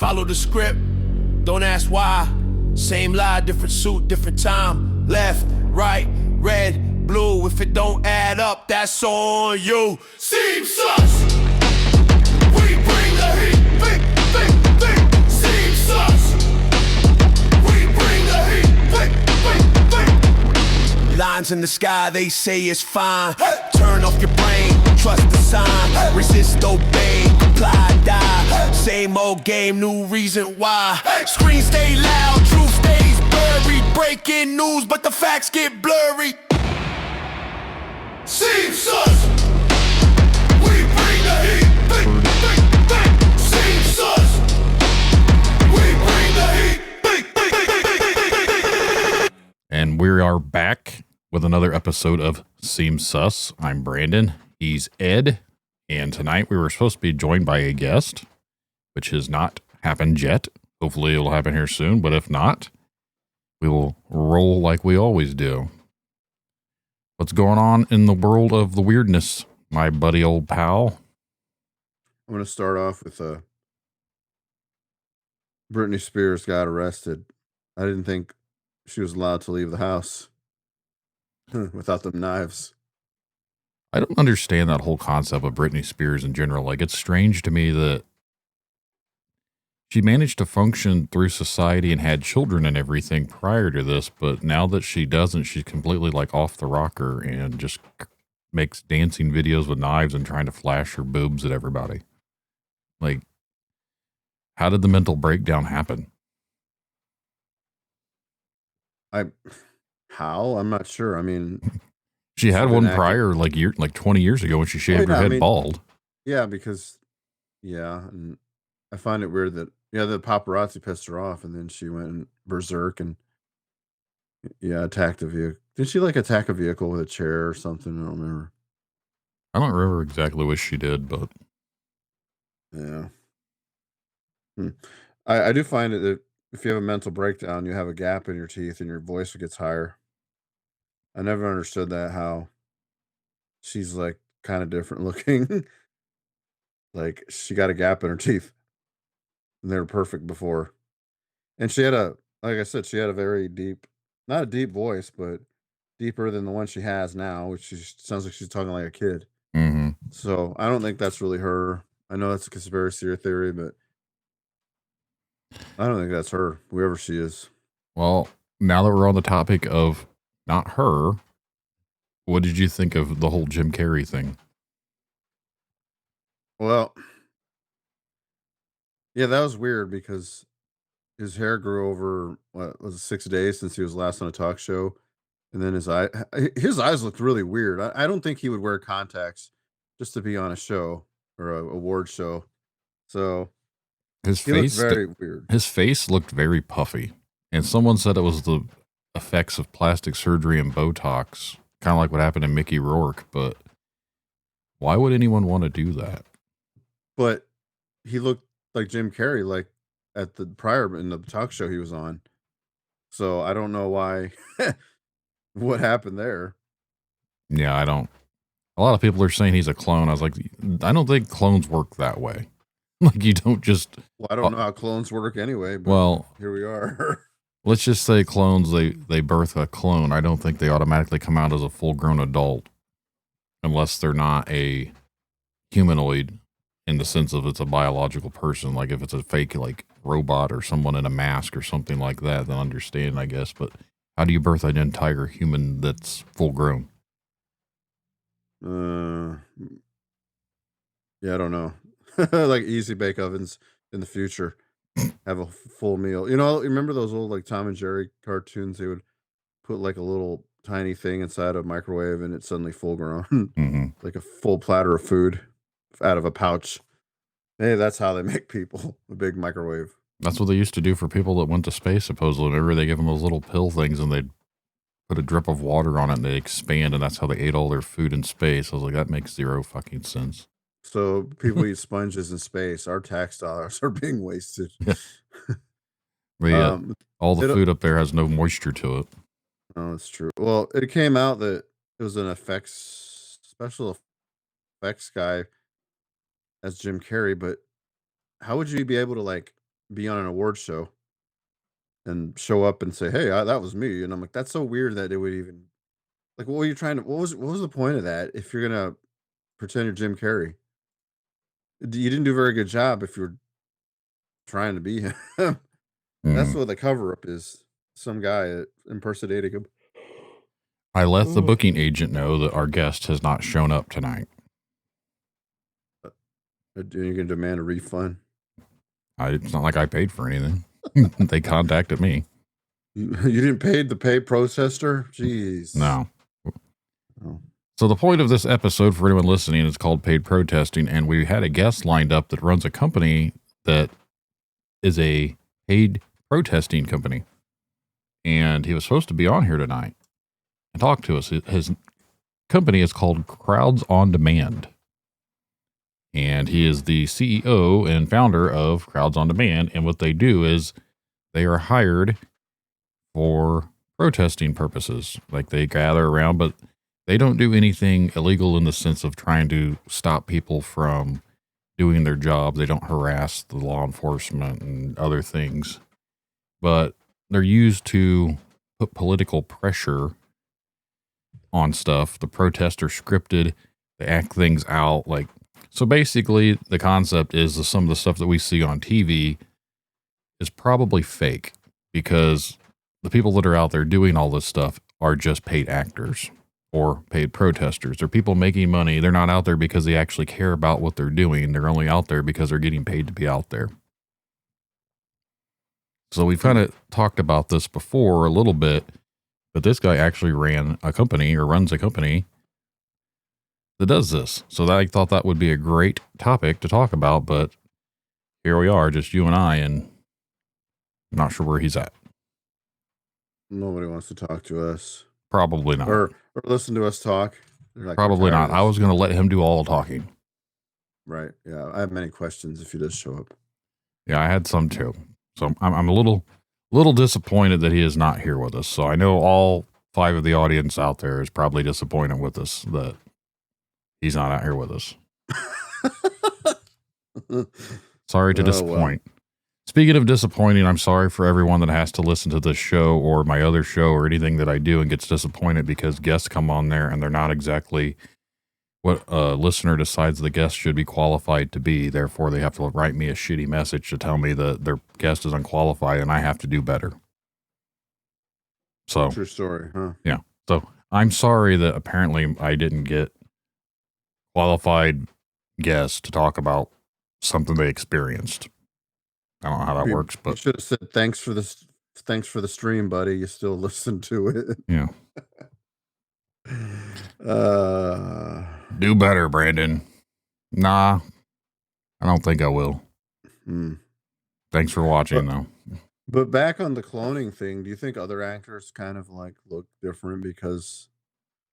Follow the script, don't ask why. Same lie, different suit, different time. Left, right, red, blue. If it don't add up, that's on you. Seems sus. We bring the heat. Think. Seems sus. We bring the heat. Think. Lines in the sky, they say it's fine. Turn off your brain, trust the sign. Resist, obey, comply, die. Same old game, new reason why. Screens stay loud, truth stays buried. Breaking news, but the facts get blurry. Seems sus. We bring the heat. Think. Seems sus. We bring the heat. Think. And we are back with another episode of Seems Sus. I'm Brandon. He's Ed. And tonight we were supposed to be joined by a guest, which has not happened yet. Hopefully it'll happen here soon, but if not, we will roll like we always do. What's going on in the world of the weirdness, my buddy old pal? I'm going to start off with Britney Spears got arrested. I didn't think she was allowed to leave the house without them knives. I don't understand that whole concept of Britney Spears in general. Like, it's strange to me that she managed to function through society and had children and everything prior to this, but now that she doesn't, she's completely like off the rocker and just makes dancing videos with knives and trying to flash her boobs at everybody. Like, how did the mental breakdown happen? How? I'm not sure. I mean, she had one prior, like 20 years ago when she shaved her head bald. Yeah, because and I find it weird that the paparazzi pissed her off, and then she went berserk and attacked a vehicle. Did she like attack a vehicle with a chair or something? I don't remember. I don't remember exactly what she did, but yeah. I do find it that if you have a mental breakdown, you have a gap in your teeth and your voice gets higher. I never understood that, how she's like kind of different looking. Like she got a gap in her teeth and they were perfect before. And she had like I said, she had a very deep, not a deep voice, but deeper than the one she has now, which sounds like she's talking like a kid. Mm-hmm. So I don't think that's really her. I know that's a conspiracy theory, but I don't think that's her, whoever she is. Well, now that we're on the topic of not her, what did you think of the whole Jim Carrey thing? Well, yeah, that was weird because his hair grew over, what was it, 6 days since he was last on a talk show. And then his eyes looked really weird. I don't think he would wear contacts just to be on a show or a award show. So his he face looked very weird. His face looked very puffy. And someone said it was the effects of plastic surgery and Botox, kind of like what happened to Mickey Rourke. But why would anyone want to do that? But he looked like Jim Carrey, like at the prior in the talk show he was on. So I don't know why, what happened there. Yeah, I don't. A lot of people are saying he's a clone. I was like, I don't think clones work that way. Like, you don't just. Well, I don't know how clones work anyway. But well, here we are. Let's just say clones, they birth a clone. I don't think they automatically come out as a full-grown adult unless they're not a humanoid in the sense of it's a biological person. Like if it's a fake like robot or someone in a mask or something like that, then understand, I guess. But how do you birth an entire human that's full-grown? Yeah, I don't know. Like easy bake ovens in the future. Have a full meal. You know, remember those old like Tom and Jerry cartoons? They would put like a little tiny thing inside a microwave and it's suddenly full grown. Mm-hmm. Like a full platter of food out of a pouch. Hey, that's how they make people. A big microwave. That's what they used to do for people that went to space, supposedly. Remember, they give them those little pill things and they'd put a drip of water on it and they expand, and that's how they ate all their food in space. I was like, that makes zero fucking sense. So people eat sponges in space. Our tax dollars are being wasted. Yeah. All the food up there has no moisture to it. Oh, that's true. Well, it came out that it was an special effects guy as Jim Carrey, but how would you be able to like be on an award show and show up and say, "Hey, that was me," and I'm like, "That's so weird that it would even like." What were you trying to? What was the point of that? If you're gonna pretend you're Jim Carrey, you didn't do a very good job if you're trying to be him. That's Mm. what the cover up is. Some guy impersonating him. I let the Ooh. booking agent know that our guest has not shown up tonight. You can demand a refund. It's not like I paid for anything. They contacted me. You didn't pay the pay protester? Jeez. No. Oh. So the point of this episode for anyone listening is called Paid Protesting, and we had a guest lined up that runs a company that is a paid protesting company. And he was supposed to be on here tonight and talk to us. His company is called Crowds on Demand. And he is the CEO and founder of Crowds on Demand. And what they do is they are hired for protesting purposes. Like they gather around, but they don't do anything illegal in the sense of trying to stop people from doing their job. They don't harass the law enforcement and other things, but they're used to put political pressure on stuff. The protests are scripted. They act things out. So basically the concept is that some of the stuff that we see on TV is probably fake because the people that are out there doing all this stuff are just paid actors or paid protesters or people making money. They're not out there because they actually care about what they're doing. They're only out there because they're getting paid to be out there. So we've kind of talked about this before a little bit, but this guy actually runs a company that does this. So I thought that would be a great topic to talk about, but here we are, just you and I, and I'm not sure where he's at. Nobody wants to talk to us. Probably not. Or listen to us talk. Like, probably not. I was going to let him do all the talking. Right. Yeah. I have many questions if he does show up. Yeah, I had some too. So I'm a little disappointed that he is not here with us. So I know all 5 of the audience out there is probably disappointed with us that he's not out here with us. Sorry to disappoint. Well. Speaking of disappointing, I'm sorry for everyone that has to listen to this show or my other show or anything that I do and gets disappointed because guests come on there and they're not exactly what a listener decides the guest should be qualified to be. Therefore, they have to write me a shitty message to tell me that their guest is unqualified and I have to do better. So true story, huh? Yeah. So I'm sorry that apparently I didn't get qualified guests to talk about something they experienced. I don't know how that works, but you should have said thanks for the stream, buddy. You still listen to it. Yeah. Do better, Brandon. Nah, I don't think I will. Thanks for watching, though. But back on the cloning thing, do you think other actors kind of like look different because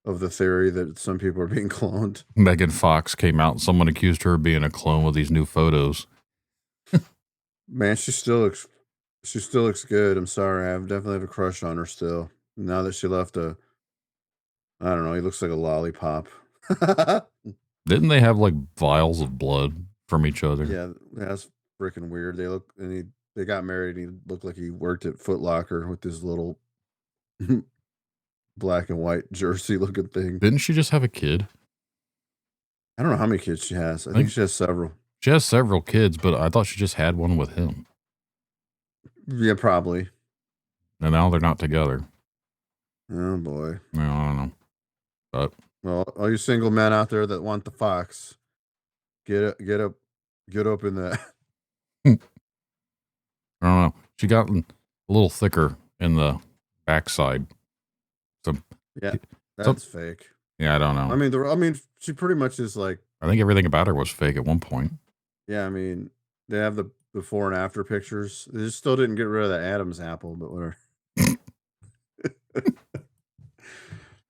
of the theory that some people are being cloned? Megan Fox came out and someone accused her of being a clone with these new photos. Man, she still looks good. I'm sorry. I definitely have a crush on her still. Now that she left I don't know, he looks like a lollipop. Didn't they have like vials of blood from each other? Yeah, that's freaking weird. They got married and he looked like he worked at Foot Locker with this little black and white jersey looking thing. Didn't she just have a kid? I don't know how many kids she has. I think she has several. She has several kids, but I thought she just had one with him. Yeah, probably. And now they're not together. Oh boy. No, I don't know. But well, all you single men out there that want the fox, get up in that. I don't know. She got a little thicker in the backside. Yeah, that's fake. Yeah, I don't know. I mean, she pretty much is like. I think everything about her was fake at one point. Yeah, I mean, they have the before and after pictures. They just still didn't get rid of the Adam's apple, but whatever.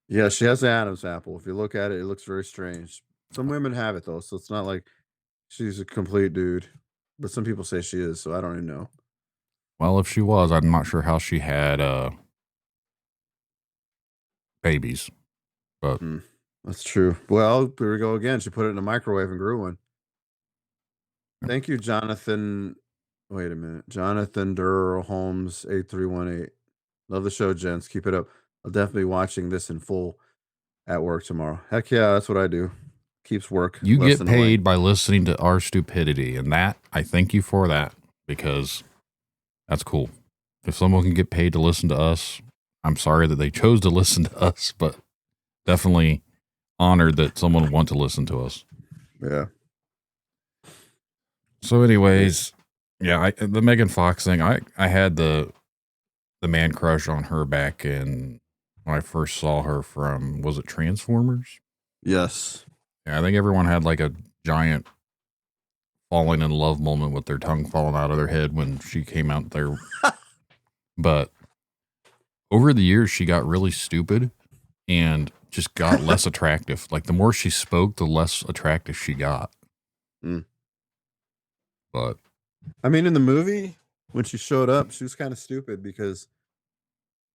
Yeah, she has the Adam's apple. If you look at it, it looks very strange. Some women have it though, so it's not like she's a complete dude. But some people say she is, so I don't even know. Well, if she was, I'm not sure how she had babies. But that's true. Well, here we go again. She put it in the microwave and grew one. Thank you, Jonathan Wait a minute. Jonathan Durrell Holmes 8318. Love the show, gents. Keep it up. I'll definitely be watching this in full at work tomorrow. Heck yeah, that's what I do. Keeps work You less get annoying. paid by listening to our stupidity, and that I thank you for that, because that's cool. If someone can get paid to listen to us, I'm sorry that they chose to listen to us, but definitely honored that someone would want to listen to us. Yeah. So, anyways, yeah, the Megan Fox thing, I had the man crush on her back in when I first saw her from, was it Transformers? Yes. Yeah, I think everyone had like a giant falling in love moment with their tongue falling out of their head when she came out there. But over the years, she got really stupid and just got less attractive. Like the more she spoke, the less attractive she got. Mm. But I mean, in the movie, when she showed up, she was kind of stupid because,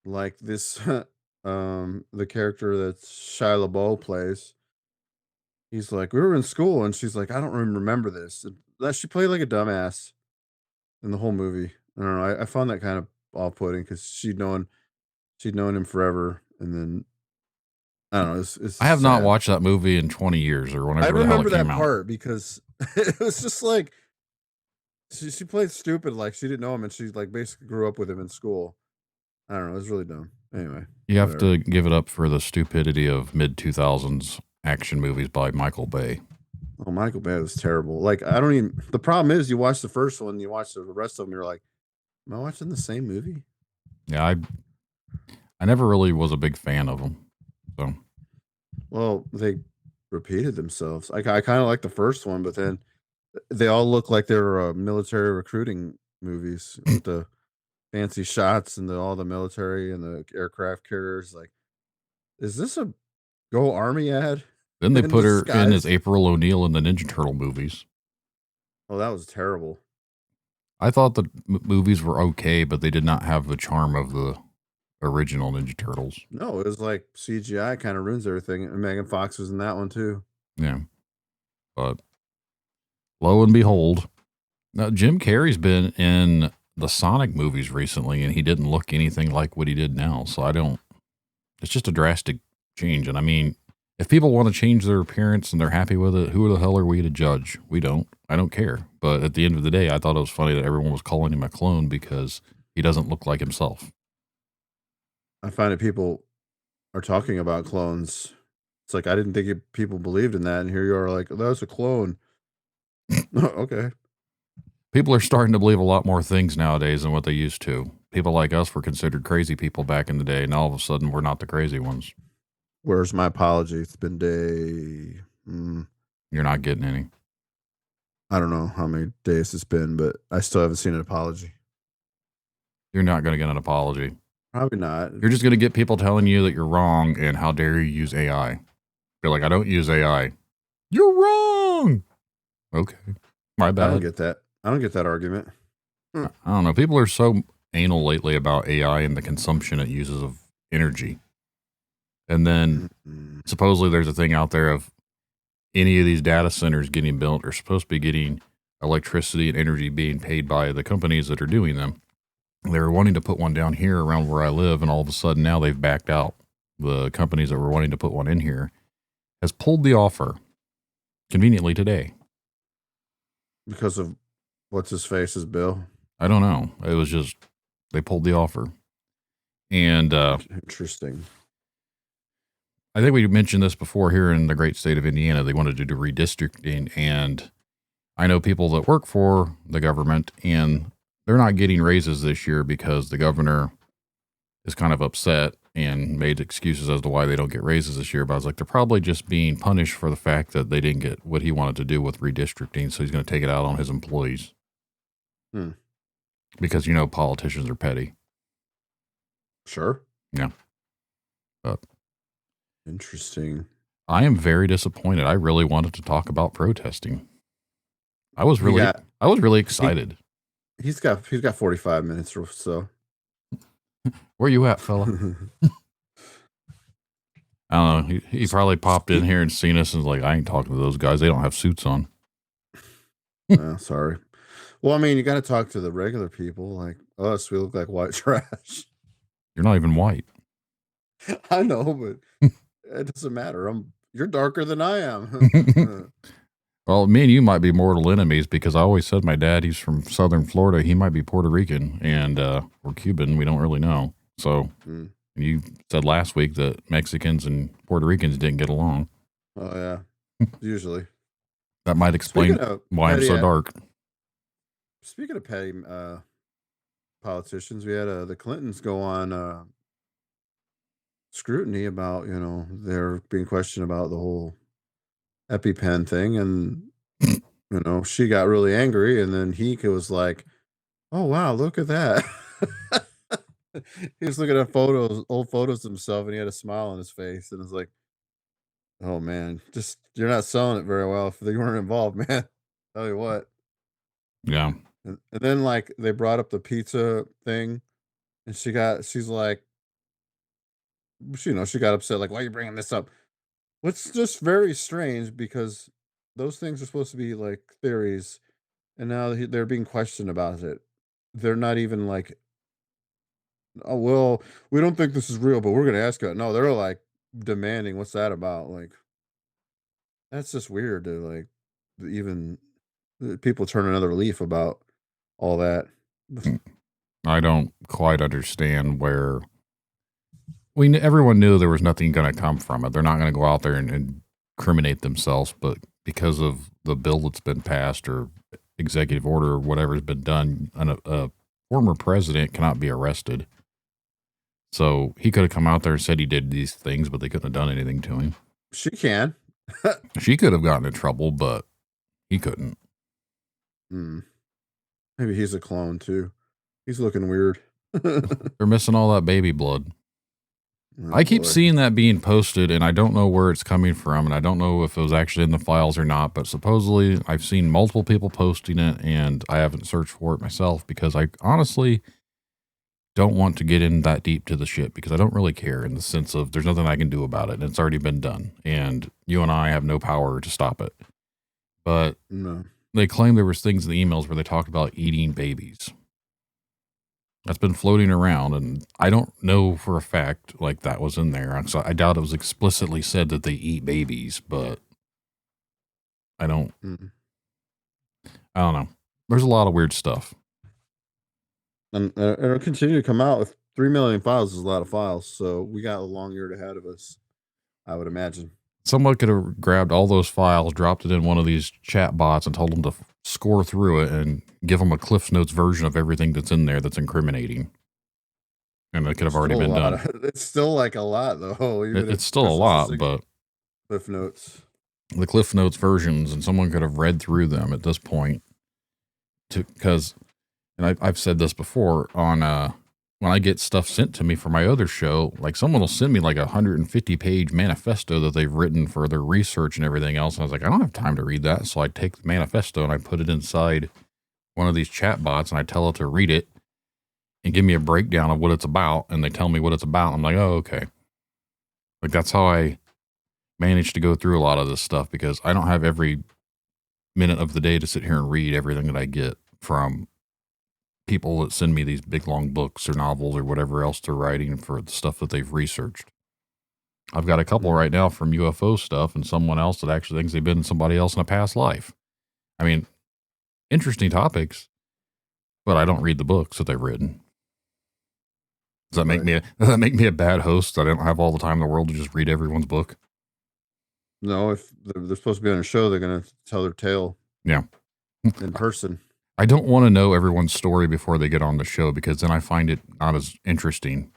like, this, the character that Shia LaBeouf plays, he's like, we were in school, and she's like, I don't even remember this. And that she played like a dumbass in the whole movie. I don't know. I found that kind of off-putting because she'd known him forever, and then I don't know. It's I have not sad. watched that movie in 20 years or I whenever the hell remember it came that out. part because it was just like she played stupid, like she didn't know him, and she like basically grew up with him in school. I don't know. It was really dumb. Anyway, You have whatever. to give it up for the stupidity of mid 2000s action movies by Michael Bay. Oh, Michael Bay was terrible. Like I don't even. The problem is, you watch the first one, you watch the rest of them, you're like, am I watching the same movie? Yeah, I never really was a big fan of them. So Well, they repeated themselves. I kind of like the first one, but then they all look like they were military recruiting movies with the fancy shots and all the military and the aircraft carriers. Like, is this a Go Army ad then they in put her in as disguise? April O'Neil in the Ninja Turtle movies. Oh, that was terrible. I thought the movies were okay, but they did not have the charm of the original Ninja Turtles. No, it was like CGI kind of ruins everything. And Megan Fox was in that one too. Yeah. But lo and behold, now Jim Carrey's been in the Sonic movies recently, and he didn't look anything like what he did now. So it's just a drastic change. And I mean, if people want to change their appearance and they're happy with it, who the hell are we to judge? We don't. I don't care. But at the end of the day, I thought it was funny that everyone was calling him a clone because he doesn't look like himself. I find that people are talking about clones. It's like I didn't think people believed in that, and here you are, like, that's a clone. Okay. People are starting to believe a lot more things nowadays than what they used to. People like us were considered crazy people back in the day, and all of a sudden we're not the crazy ones. Where's my apology? It's been day. You're not getting any. I don't know how many days it's been, but I still haven't seen an apology. You're not going to get an apology. Probably not. You're just going to get people telling you that you're wrong and how dare you use AI. You're like, I don't use AI. You're wrong. Okay. My bad. I don't get that. I don't get that argument. I don't know. People are so anal lately about AI and the consumption it uses of energy. And then supposedly there's a thing out there of any of these data centers getting built are supposed to be getting electricity and energy being paid by the companies that are doing them. They were wanting to put one down here around where I live, and all of a sudden now they've backed out. The companies that were wanting to put one in here has pulled the offer conveniently today. Because of what's his face's bill. I don't know. It was just, they pulled the offer. And Interesting. I think we mentioned this before here in the great state of Indiana. They wanted to do redistricting, and I know people that work for the government, and they're not getting raises this year because the governor is kind of upset and made excuses as to why they don't get raises this year. But I was like, they're probably just being punished for the fact that they didn't get what he wanted to do with redistricting. So he's going to take it out on his employees. Because, politicians are petty. Sure. Yeah. But interesting. I am very disappointed. I really wanted to talk about protesting. I was really excited. He's got 45 minutes or so. Where you at, fella? I don't know. He probably popped in here and seen us and was like, I ain't talking to those guys. They don't have suits on. Sorry. Well, I mean, you got to talk to the regular people like us. We look like white trash. You're not even white. I know, but it doesn't matter. You're darker than I am. Well, me and you might be mortal enemies because I always said my dad, he's from Southern Florida. He might be Puerto Rican and or Cuban. We don't really know. So Mm. you said last week that Mexicans and Puerto Ricans didn't get along. Oh yeah, usually. That might explain Speaking of why I'm petty, so dark. speaking of petty politicians, we had the Clintons go on scrutiny about they're being questioned about the whole EpiPen thing, and she got really angry, and then he was like, "Oh wow, look at that." He was looking at old photos of himself, and he had a smile on his face, and it's like, "Oh man, just you're not selling it very well if you weren't involved, man." Tell you what. Yeah. And then like they brought up the pizza thing, and she's like, she got upset, like, "Why are you bringing this up?" What's just very strange because those things are supposed to be like theories, and now they're being questioned about it. They're not even like, "Oh well, we don't think this is real, but we're gonna ask it." No, they're like demanding, "What's that about?" Like that's just weird to like even people turn another leaf about all that. I don't quite understand where everyone knew there was nothing going to come from it. They're not going to go out there and incriminate themselves, but because of the bill that's been passed or executive order or whatever's been done, a former president cannot be arrested. So he could have come out there and said he did these things, but they couldn't have done anything to him. She can. She could have gotten in trouble, but he couldn't. Hmm. Maybe he's a clone too. He's looking weird. They're missing all that baby blood. Oh, I keep boy. seeing that being posted, and I don't know where it's coming from, and I don't know if it was actually in the files or not, but supposedly I've seen multiple people posting it, and I haven't searched for it myself because I honestly don't want to get in that deep to the shit because I don't really care in the sense of there's nothing I can do about it, and it's already been done, and you and I have no power to stop it. But No. they claim there was things in the emails where they talked about eating babies. That's been floating around, and I don't know for a fact like that was in there. So I doubt it was explicitly said that they eat babies, but I don't Mm. know. There's a lot of weird stuff. And it'll continue to come out. With 3 million files is a lot of files, so we got a long year ahead of us, I would imagine. Someone could have grabbed all those files, dropped it in one of these chat bots, and told them to score through it and give them a Cliff Notes version of everything that's in there that's incriminating. And it could have already been done. It's still like a lot, though. Even It's still a lot, but Cliff Notes. The Cliff Notes versions, and someone could have read through them at this point. Because, and I've said this before on when I get stuff sent to me for my other show, like someone will send me like 150-page manifesto that they've written for their research and everything else. And I was like, I don't have time to read that. So I take the manifesto and I put it inside one of these chat bots and I tell it to read it and give me a breakdown of what it's about. And they tell me what it's about. I'm like, oh, okay. Like that's how I manage to go through a lot of this stuff because I don't have every minute of the day to sit here and read everything that I get from people that send me these big long books or novels or whatever else they're writing for the stuff that they've researched. I've got a couple right now from UFO stuff and someone else that actually thinks they've been somebody else in a past life. I mean, interesting topics, but I don't read the books that they've written. Does that make me a bad host? I don't have all the time in the world to just read everyone's book. No, if they're supposed to be on a show, they're going to tell their tale. Yeah. In person. I don't want to know everyone's story before they get on the show because then I find it not as interesting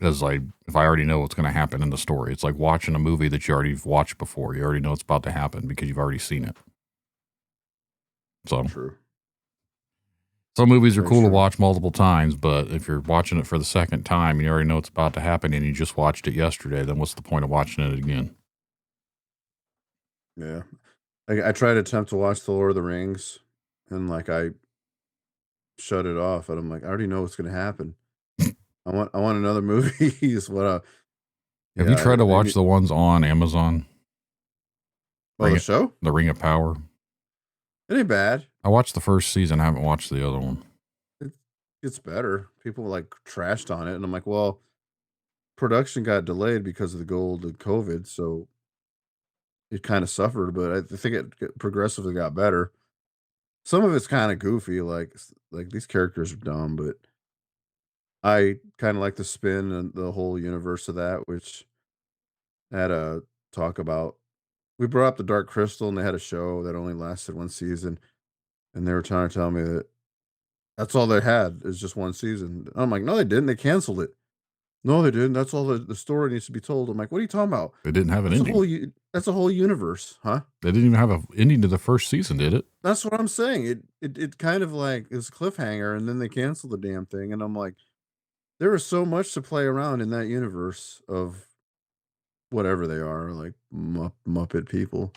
as if I already know what's going to happen in the story. It's like watching a movie that you already watched before. You already know it's about to happen because you've already seen it. So True. Some movies are Very cool to true. watch multiple times, but if you're watching it for the second time and you already know it's about to happen and you just watched it yesterday, then what's the point of watching it again? Yeah. I tried to attempt to watch The Lord of the Rings, and I shut it off, and I'm like, I already know what's going to happen. I want another movie. Is what Have you tried to watch the ones on Amazon? The show? The Ring of Power. It ain't bad. I watched the first season. I haven't watched the other one. It gets better. People like trashed on it, and I'm like, well, production got delayed because of the gold and COVID, so it kind of suffered. But I think it progressively got better. Some of it's kind of goofy, like these characters are dumb, but I kind of like the spin and the whole universe of that, which had a talk about. We brought up the Dark Crystal, and they had a show that only lasted one season, and they were trying to tell me that that's all they had is just one season. I'm like, no, they didn't. They canceled it. No, they didn't. That's all the story needs to be told. I'm like, what are you talking about? They didn't have an That's a ending. that's a whole universe, huh? They didn't even have an ending to the first season, did it? That's what I'm saying. It kind of like is a cliffhanger, and then they cancel the damn thing, and I'm like, there is so much to play around in that universe of whatever they are, like Muppet people.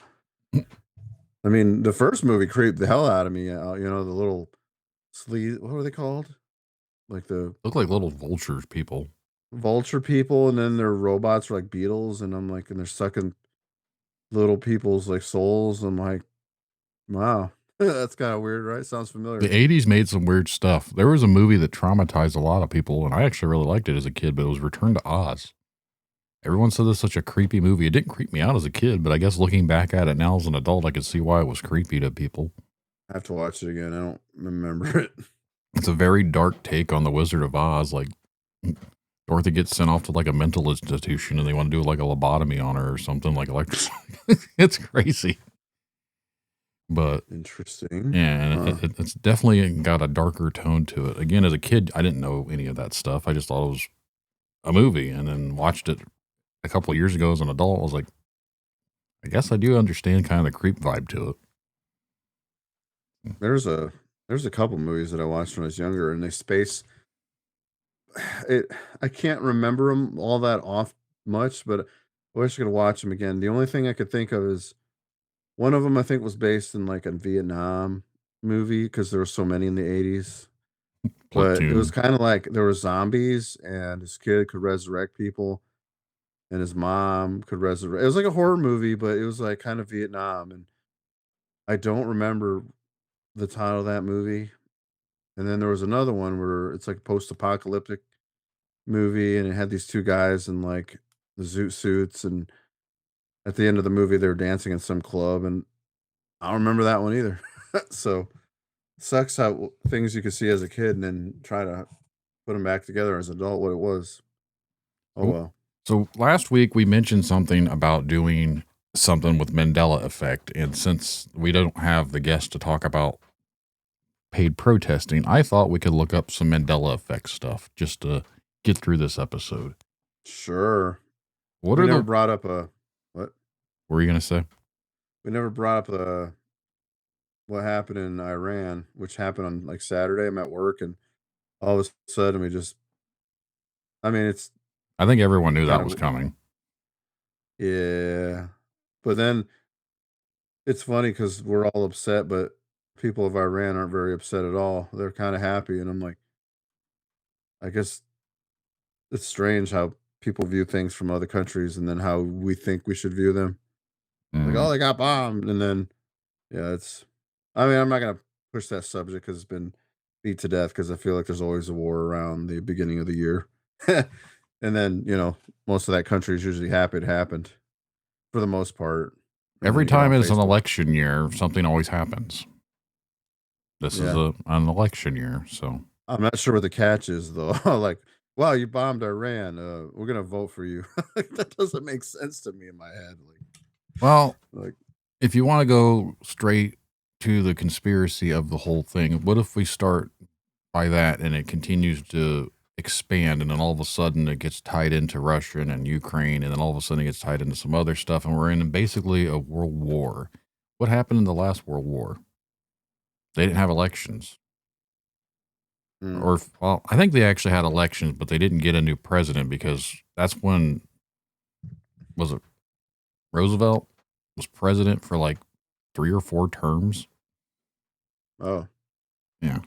I mean, the first movie creeped the hell out of me. The little sleaze. What were they called? Like the Look like little vultures people. vulture people, and then their robots are like beetles, and I'm like, and they're sucking little people's like souls. I'm like, wow, that's kind of weird, right? Sounds familiar. The 80s made some weird stuff. There was a movie that traumatized a lot of people, and I actually really liked it as a kid, but it was Return to Oz. Everyone said this was such a creepy movie. It didn't creep me out as a kid, but I guess looking back at it now as an adult, I could see why it was creepy to people. I have to watch it again. I don't remember it. It's a very dark take on the Wizard of Oz. Like Dorothy gets sent off to like a mental institution, and they want to do like a lobotomy on her or something like electric. It's crazy. But Interesting. yeah, it's definitely got a darker tone to it. Again, as a kid, I didn't know any of that stuff. I just thought it was a movie, and then watched it a couple of years ago as an adult. I was like, I guess I do understand kind of the creep vibe to it. There's a couple movies that I watched when I was younger, and they space it. I can't remember them all that off much, but I wish I could watch them again. The only thing I could think of is one of them. I think was based in like a Vietnam movie because there were so many in the '80s. But it was Platoon. kind of like there were zombies, and his kid could resurrect people, and his mom could resurrect. It was like a horror movie, but it was like kind of Vietnam, and I don't remember the title of that movie. And then there was another one where it's like a post-apocalyptic movie, and it had these two guys in like the zoot suits, and at the end of the movie, they were dancing in some club, and I don't remember that one either. So sucks how things you could see as a kid and then try to put them back together as an adult. What it was. Oh Oh, well. so last week we mentioned something about doing something with Mandela Effect, and since we don't have the guest to talk about paid protesting, I thought we could look up some Mandela Effect stuff just to get through this episode. Sure. What We are never the? brought up a what? What were you gonna say? We never brought up the what happened in Iran, which happened on like Saturday. I'm at work, and all of a sudden we just. I mean, it's I think everyone knew kind that was of coming. yeah, but then it's funny because we're all upset, but people of Iran aren't very upset at all. They're kind of happy, and I'm like, I guess it's strange how people view things from other countries, and then how we think we should view them. Like, oh, Mm. they got bombed, and then yeah, it's. I mean, I'm not gonna push that subject because it's been beat to death. Because I feel like there's always a war around the beginning of the year, and then most of that country is usually happy it happened for the most part, and then Every you get time on it's an Facebook. election year, something always happens. This is Yeah, an election year, so I'm not sure what the catch is though. Like, wow, you bombed Iran. We're gonna vote for you. That doesn't make sense to me in my head. well, Like, if you want to go straight to the conspiracy of the whole thing, what if we start by that and it continues to expand, and then all of a sudden it gets tied into Russia and Ukraine, and then all of a sudden it gets tied into some other stuff, and we're in basically a world war. What happened in the last world war? They didn't have elections. mm, Or, well, I think they actually had elections, but they didn't get a new president because that's when, was it Roosevelt was president for like 3 or 4 terms? oh, Yeah.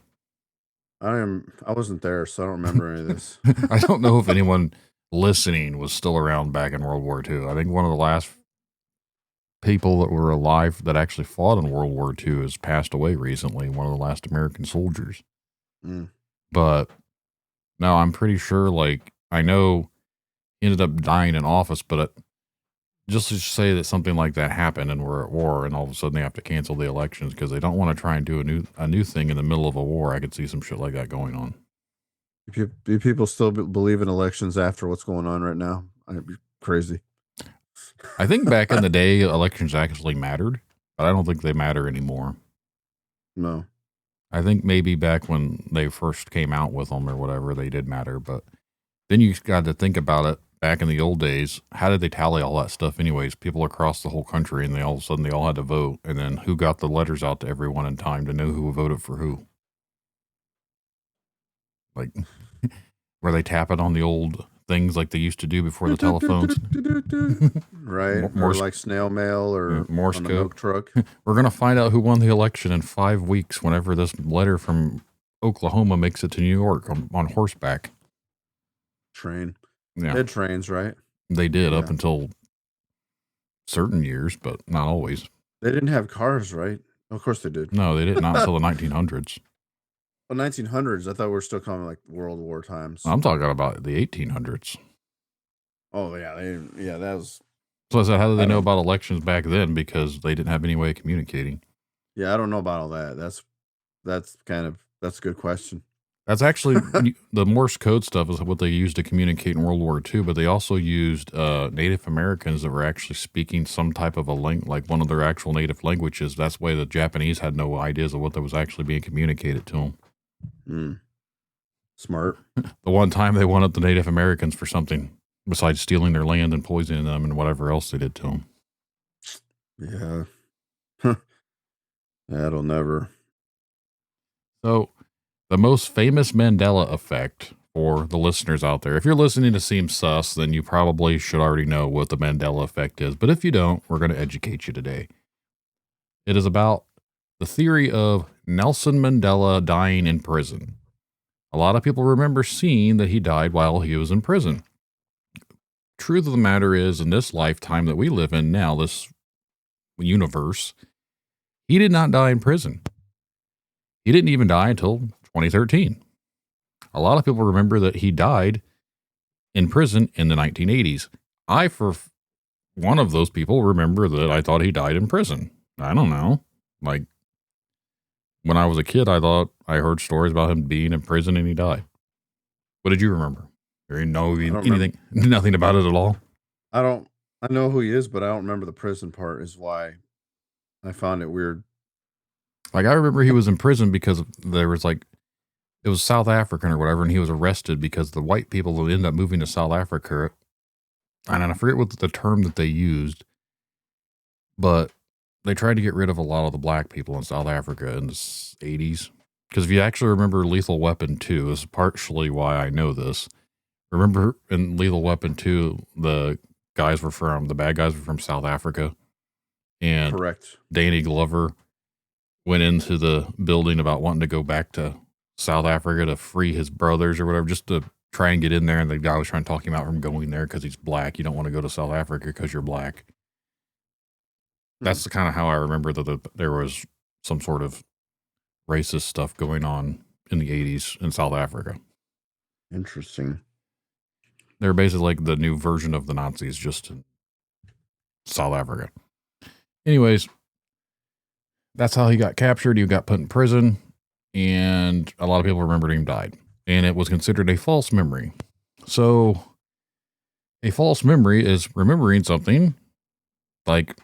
I wasn't there, so I don't remember any of this. I don't know if anyone listening was still around back in World War II. I think one of the last people that were alive that actually fought in World War II has passed away recently, one of the last American soldiers. Mm. But no, I'm pretty sure, like, I know he ended up dying in office, but just to say that something like that happened and we're at war and all of a sudden they have to cancel the elections because they don't want to try and do a new thing in the middle of a war, I could see some shit like that going on. Do people still believe in elections after what's going on right now? I'd be crazy. I think back in the day, elections actually mattered, but I don't think they matter anymore. No. I think maybe back when they first came out with them or whatever, they did matter. But then you got to think about it. Back in the old days, how did they tally all that stuff anyways? People across the whole country, and all of a sudden they all had to vote. And then who got the letters out to everyone in time to know who voted for who? Like, were they tapping on the old things like they used to do before the telephones? Right. Or like snail mail or Morse on the code. milk truck. We're going to find out who won the election in 5 weeks whenever this letter from Oklahoma makes it to New York on horseback. Train. Yeah. They had trains, right? They did up until certain years, but not always. They didn't have cars, right? Of course they did. No, they did not until the 1900s. Well, 1900s. I thought we were still calling like World War times. I'm talking about the 1800s. Oh yeah, that was. So I said, how did they know about elections back then? Because they didn't have any way of communicating. Yeah, I don't know about all that. That's a good question. That's actually the Morse code stuff is what they used to communicate in World War II, but they also used Native Americans that were actually speaking some type of a like one of their actual native languages. That's why the Japanese had no ideas of what that was actually being communicated to them. Mm. Smart. The one time they wanted the Native Americans for something besides stealing their land and poisoning them and whatever else they did to them. Yeah. That'll never. So the most famous Mandela Effect for the listeners out there, if you're listening to Seem Sus, then you probably should already know what the Mandela Effect is. But if you don't, we're going to educate you today. It is about the theory of Nelson Mandela dying in prison. A lot of people remember seeing that he died while he was in prison. Truth of the matter is, in this lifetime that we live in now, this universe, he did not die in prison. He didn't even die until 2013. A lot of people remember that he died in prison in the 1980s. I, for one of those people, remember that I thought he died in prison. I don't know. Like, when I was a kid, I thought I heard stories about him being in prison and he died. What did you remember? Or you know anything? Nothing about it at all? I know who he is, but I don't remember the prison part is why I found it weird. Like, I remember he was in prison because there was like, it was South African or whatever, and he was arrested because the white people that ended up moving to South Africa, and I forget what the term that they used, but they tried to get rid of a lot of the black people in South Africa in the 80s. Because if you actually remember Lethal Weapon 2, this is partially why I know this. Remember in Lethal Weapon 2, the bad guys were from South Africa. And correct. Danny Glover went into the building about wanting to go back to South Africa to free his brothers or whatever, just to try and get in there. And the guy was trying to talk him out from going there because he's black. You don't want to go to South Africa because you're black. That's kind of how I remember that there was some sort of racist stuff going on in the 80s in South Africa. Interesting. They're basically like the new version of the Nazis, just in South Africa. Anyways, that's how he got captured. He got put in prison, and a lot of people remembered him died. And it was considered a false memory. So, a false memory is remembering something like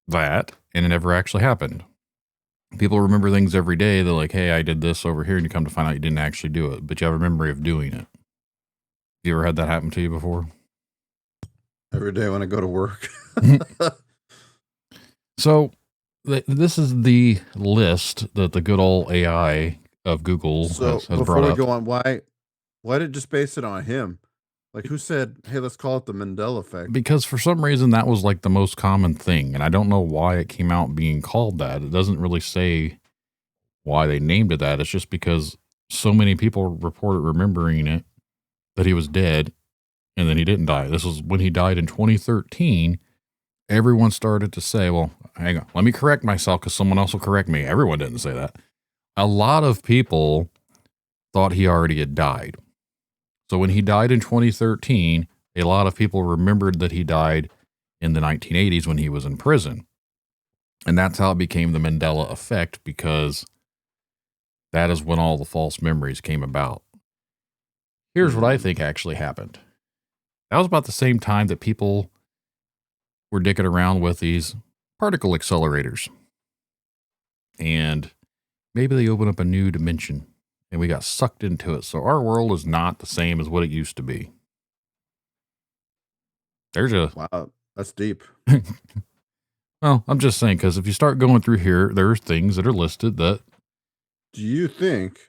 that, and it never actually happened. People remember things every day. They're like, hey, I did this over here, and you come to find out you didn't actually do it, but you have a memory of doing it. You ever had that happen to you before? Every day when I go to work. So, this is the list that the good old AI of Google has brought up. Before we go on, why did it just base it on him? Like, who said, hey, let's call it the Mandela Effect? Because for some reason that was like the most common thing, and I don't know why it came out being called that. It doesn't really say why they named it that. It's just because so many people reported remembering it, that he was dead, and then he didn't die. This was when he died in 2013, everyone started to say, well, hang on, let me correct myself because someone else will correct me. Everyone didn't say that. A lot of people thought he already had died. So when he died in 2013, a lot of people remembered that he died in the 1980s when he was in prison. And that's how it became the Mandela Effect, because that is when all the false memories came about. Here's what I think actually happened. That was about the same time that people were dicking around with these particle accelerators. And maybe they open up a new dimension and we got sucked into it. So our world is not the same as what it used to be. Wow, that's deep. Well, I'm just saying, because if you start going through here, there's things that are listed that. Do you think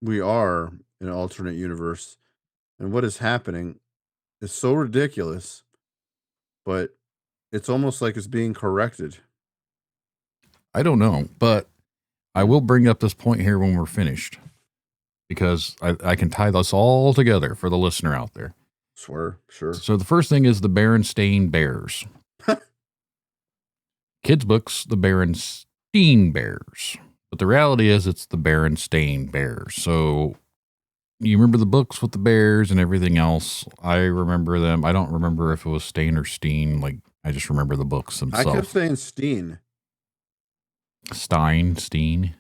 we are in an alternate universe and what is happening is so ridiculous, but it's almost like it's being corrected? I don't know, but I will bring up this point here when we're finished, because I can tie this all together for the listener out there. Swear, sure. So the first thing is the Berenstain Bears. Kids' books, the Berenstain Bears. But the reality is it's the Berenstain Bears. So you remember the books with the bears and everything else. I remember them. I don't remember if it was Stain or Steen. Like, I just remember the books themselves. I kept saying Steen. Steen, ST.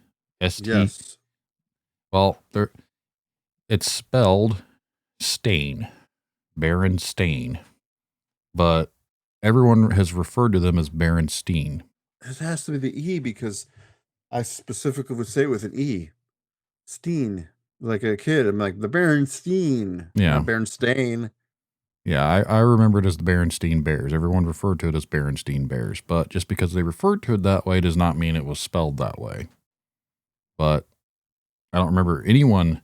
Yes. Well, it's spelled Stain, Berenstain, but everyone has referred to them as Berenstain. It has to be the E because I specifically would say it with an E. Steen. Like a kid, I'm like, the Berenstain. Yeah. Not Berenstain. Yeah, I remember it as the Berenstain Bears. Everyone referred to it as Berenstain Bears, but just because they referred to it that way does not mean it was spelled that way. But I don't remember anyone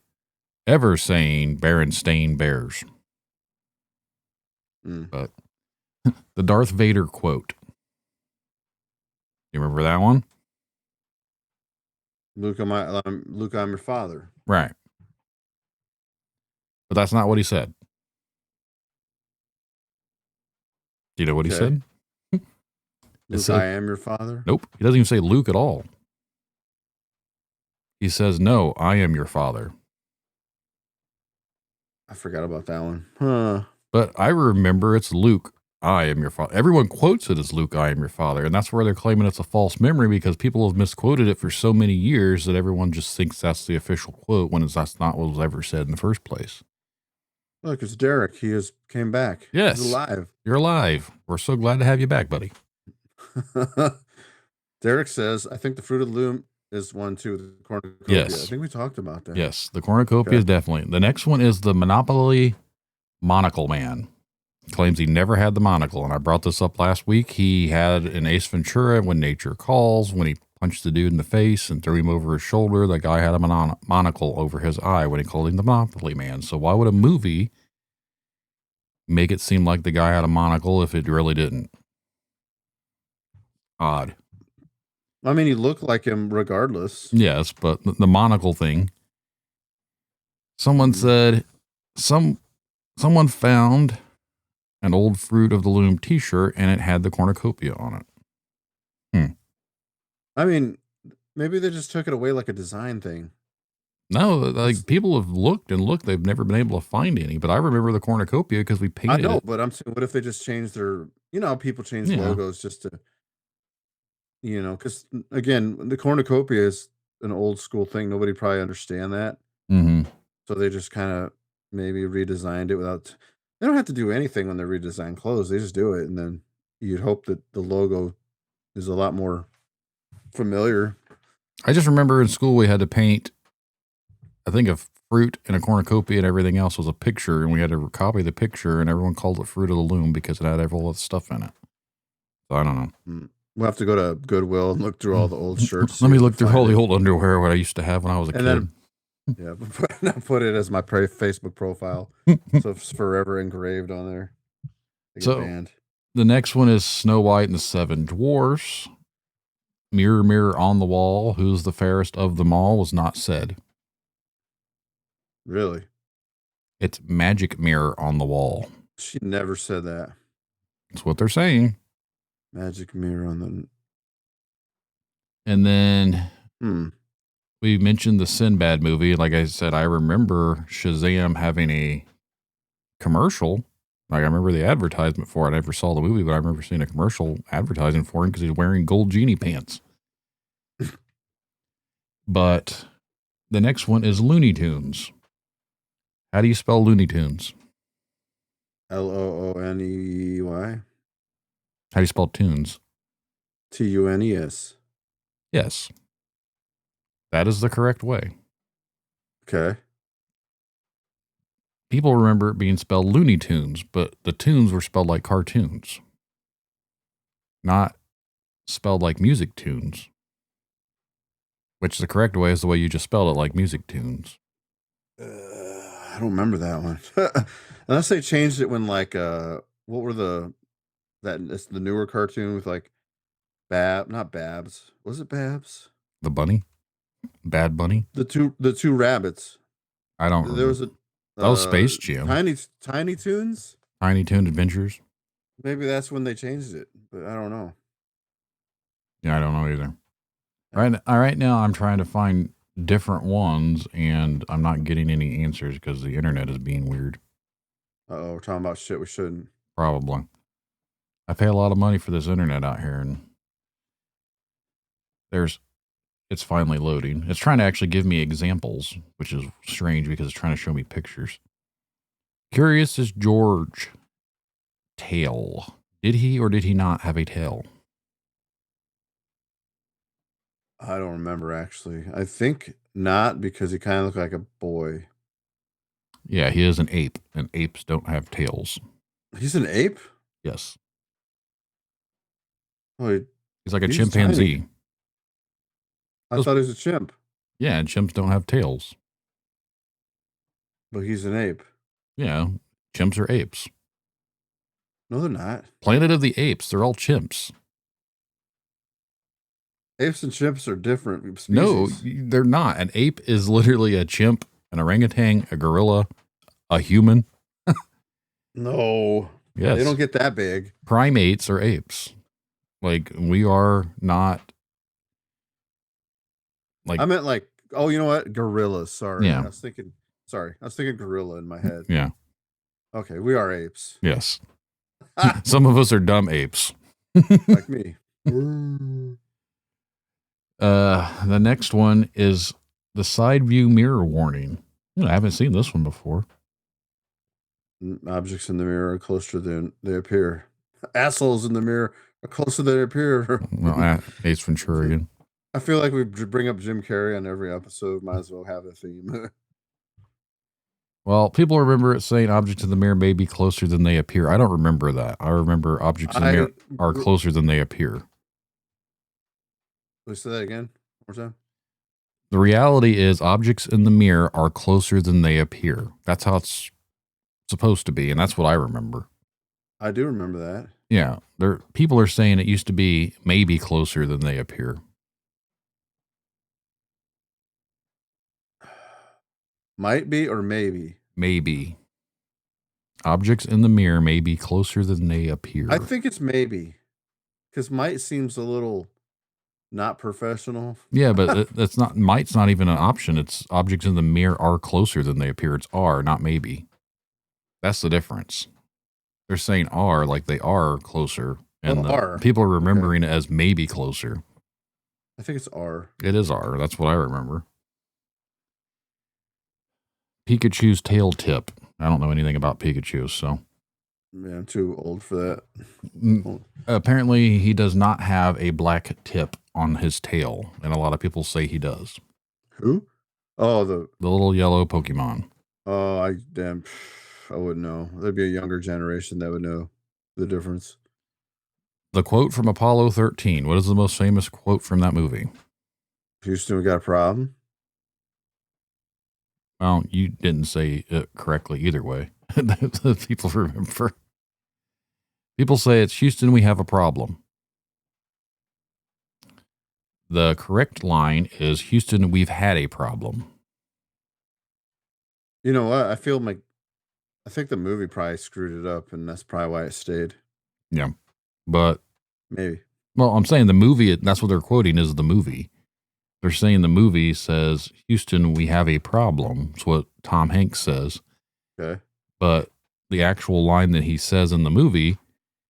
ever saying Berenstain Bears. But the Darth Vader quote. You remember that one? Luke, I'm your father. Right. But that's not what he said. Do you know what he said? Luke, I am your father? Nope. He doesn't even say Luke at all. He says, no, I am your father. I forgot about that one. Huh. But I remember it's Luke, I am your father. Everyone quotes it as Luke, I am your father. And that's where they're claiming it's a false memory, because people have misquoted it for so many years that everyone just thinks that's the official quote when that's not what was ever said in the first place. Look, it's Derek. He came back. Yes. He's alive. You're alive. We're so glad to have you back, buddy. Derek says, I think the Fruit of the Loom is one too. The cornucopia. Yes. I think we talked about that. Yes, the cornucopia is definitely. The next one is the Monopoly Monocle Man. Claims he never had the monocle, and I brought this up last week. He had an Ace Ventura, When Nature Calls, when he punched the dude in the face and threw him over his shoulder. The guy had a monocle over his eye when he called him the Monopoly Man. So why would a movie make it seem like the guy had a monocle if it really didn't? Odd. I mean, he looked like him regardless. Yes, but the monocle thing. Someone said someone found an old Fruit of the Loom t-shirt and it had the cornucopia on it. I mean, maybe they just took it away like a design thing. No, like people have looked and looked. They've never been able to find any, but I remember the cornucopia because we painted it. I know, but I'm saying, what if they just changed their, how people change logos just to, because again, the cornucopia is an old school thing. Nobody probably understand that. Mm-hmm. So they just kind of maybe redesigned it without, they don't have to do anything when they redesign clothes. They just do it. And then you'd hope that the logo is a lot more familiar. I just remember in school we had to paint, I think, a fruit and a cornucopia and everything else was a picture, and we had to copy the picture, and everyone called it Fruit of the Loom because it had all that stuff in it. So I don't know. We'll have to go to Goodwill and look through all the old shirts. Let me look through all the old underwear what I used to have when I was a kid. Then put it as my Facebook profile. So it's forever engraved on there. So the next one is Snow White and the Seven Dwarfs. Mirror, mirror on the wall, who's the fairest of them all, was not said. Really? It's magic mirror on the wall. She never said that. That's what they're saying. Magic mirror on the. And then we mentioned the Sinbad movie. Like I said, I remember Shazam having a commercial. Like I remember the advertisement for it. I never saw the movie, but I remember seeing a commercial advertising for him because he's wearing gold genie pants. But the next one is Looney Tunes. How do you spell Looney Tunes? Looney. How do you spell tunes? Tunes. Yes. That is the correct way. Okay. People remember it being spelled Looney Tunes, but the tunes were spelled like cartoons, not spelled like music tunes, which the correct way is the way you just spelled it, like music tunes. I don't remember that one. Unless they changed it when like what were it's the newer cartoon with like not Babs. Was it Babs? The bunny? Bad Bunny? The two rabbits. I don't remember. There was a that was Space Jam. Tiny Toons? Tiny Toon Adventures? Maybe that's when they changed it, but I don't know. Yeah, I don't know either. Right now, I'm trying to find different ones, and I'm not getting any answers because the internet is being weird. We're talking about shit we shouldn't. Probably. I pay a lot of money for this internet out here, and it's finally loading. It's trying to actually give me examples, which is strange because it's trying to show me pictures. Curious as George tail. Did he or did he not have a tail? I don't remember, actually. I think not, because he kind of looked like a boy. Yeah, he is an ape, and apes don't have tails. He's an ape? Yes. Oh, he's like a chimpanzee. Tiny. I thought he was a chimp. Yeah, and chimps don't have tails. But he's an ape. Yeah, chimps are apes. No, they're not. Planet of the Apes, they're all chimps. Apes and chimps are different species. No, they're not. An ape is literally a chimp, an orangutan, a gorilla, a human. No. Yes. They don't get that big. Primates are apes. Like, we are not. Like, I meant like, oh, you know what? Gorillas. Sorry. Yeah. I was thinking gorilla in my head. Yeah. Okay, we are apes. Yes. Some of us are dumb apes. Like me. The next one is the side view mirror warning. I haven't seen this one before. Objects in the mirror are closer than they appear. Assholes in the mirror are closer than they appear. Well, Ace Ventura again. I feel like we bring up Jim Carrey on every episode. Might as well have a theme. Well, people remember it saying objects in the mirror may be closer than they appear. I don't remember that. I remember objects in the mirror are closer than they appear. Let's say that again. One more time. The reality is objects in the mirror are closer than they appear. That's how it's supposed to be, and that's what I remember. I do remember that. Yeah, people are saying it used to be maybe closer than they appear. Might be or maybe? Maybe. Objects in the mirror may be closer than they appear. I think it's maybe. Because might seems a little not professional. Yeah, but that's not, might's not even an option. It's objects in the mirror are closer than they appear. It's are, not maybe. That's the difference. They're saying are like they are closer. And people are remembering it as maybe closer. I think it's are. It is are. That's what I remember. Pikachu's tail tip. I don't know anything about Pikachu, so. Yeah, I'm too old for that. Apparently, he does not have a black tip on his tail, and a lot of people say he does. Who? Oh, the little yellow Pokemon. Oh, I wouldn't know. There'd be a younger generation that would know the difference. The quote from Apollo 13. What is the most famous quote from that movie? Houston, we got a problem. Well, you didn't say it correctly either way. People remember. People say it's Houston, we have a problem. The correct line is Houston, we've had a problem. You know what? I think the movie probably screwed it up, and that's probably why it stayed. Yeah. But, Maybe. well, I'm saying the movie, that's what they're quoting is the movie. They're saying the movie says, Houston, we have a problem. That's what Tom Hanks says. Okay. But the actual line that he says in the movie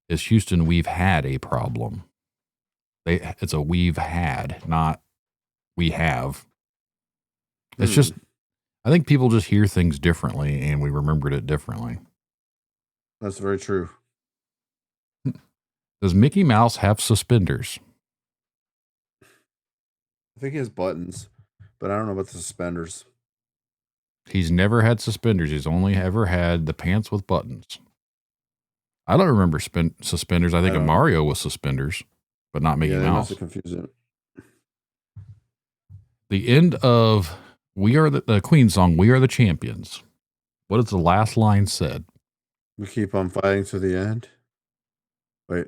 is, Houston, we've had a problem. It's a we've had, not we have. It's just, I think people just hear things differently and we remembered it differently. That's very true. Does Mickey Mouse have suspenders? I think he has buttons, but I don't know about the suspenders. He's never had suspenders. He's only ever had the pants with buttons. I don't remember suspenders. I think of Mario with suspenders, but not Mickey They Mouse. must have confused it. The end of the Queen song, We Are the Champions. What is the last line said? We keep on fighting to the end. Wait.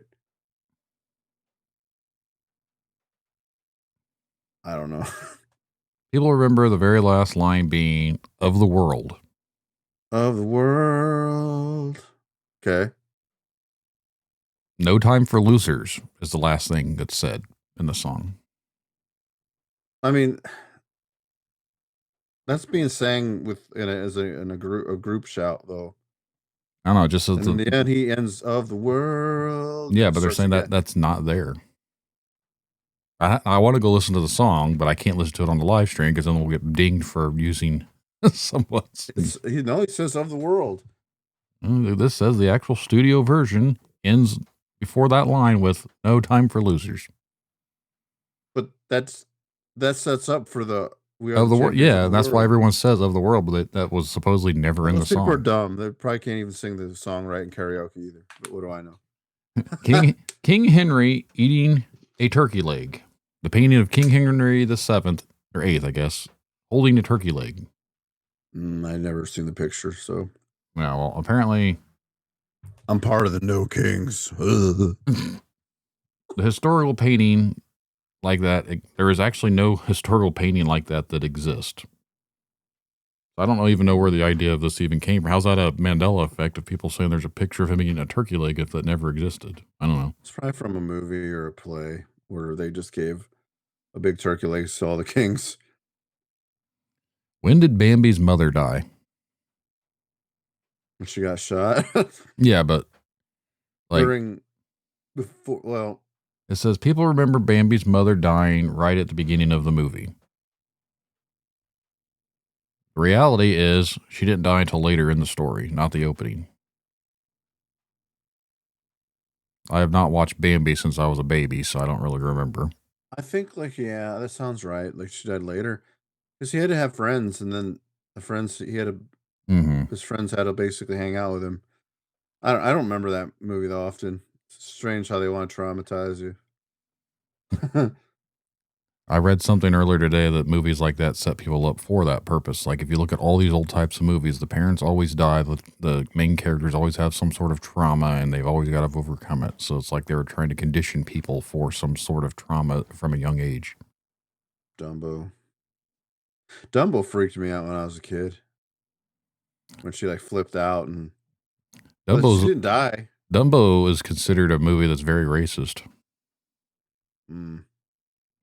I don't know. People remember the very last line being of the world. Of the world. Okay. No time for losers is the last thing that's said in the song. I mean, that's being sang in a group shout though. I don't know, just as in the end he ends of the world. Yeah, but they're saying that's not there. I want to go listen to the song, but I can't listen to it on the live stream because then we'll get dinged for using someone's. He says of the world. This says the actual studio version ends before that line with no time for losers. But that sets up for the of the world. Yeah, that's why everyone says of the world, but that was supposedly never in the song. People are dumb. They probably can't even sing the song right in karaoke either. But what do I know? King Henry eating a turkey leg. The painting of King Henry the 7th or 8th, I guess, holding a turkey leg. I never seen the picture, so. Yeah, well, apparently I'm part of the No Kings. The historical painting like that, there is actually no historical painting like that exists. I don't even know where the idea of this even came from. How's that a Mandela effect of people saying there's a picture of him eating a turkey leg if that never existed? I don't know. It's probably from a movie or a play where they just gave a big turkey leg to all the kings. When did Bambi's mother die? When she got shot? Yeah, but like before, well, it says people remember Bambi's mother dying right at the beginning of the movie. The reality is she didn't die until later in the story, not the opening. I have not watched Bambi since I was a baby, so I don't really remember. I think yeah, that sounds right. Like she died later because he had to have friends, and then the friends his friends had to basically hang out with him. I don't remember that movie that often. It's strange how they want to traumatize you. I read something earlier today that movies like that set people up for that purpose. Like if you look at all these old types of movies, the parents always die. The main characters always have some sort of trauma and they've always got to overcome it. So it's like they were trying to condition people for some sort of trauma from a young age. Dumbo freaked me out when I was a kid. When she like flipped out and she didn't die. Dumbo is considered a movie that's very racist.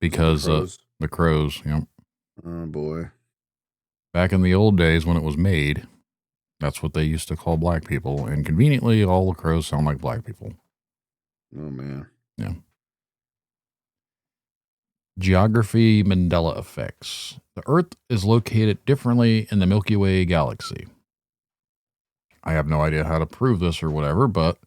Because the crows, you know. Oh boy. Back in the old days when it was made, that's what they used to call black people. And conveniently, all the crows sound like black people. Oh man. Yeah. Geography Mandela effects. The Earth is located differently in the Milky Way galaxy. I have no idea how to prove this or whatever, but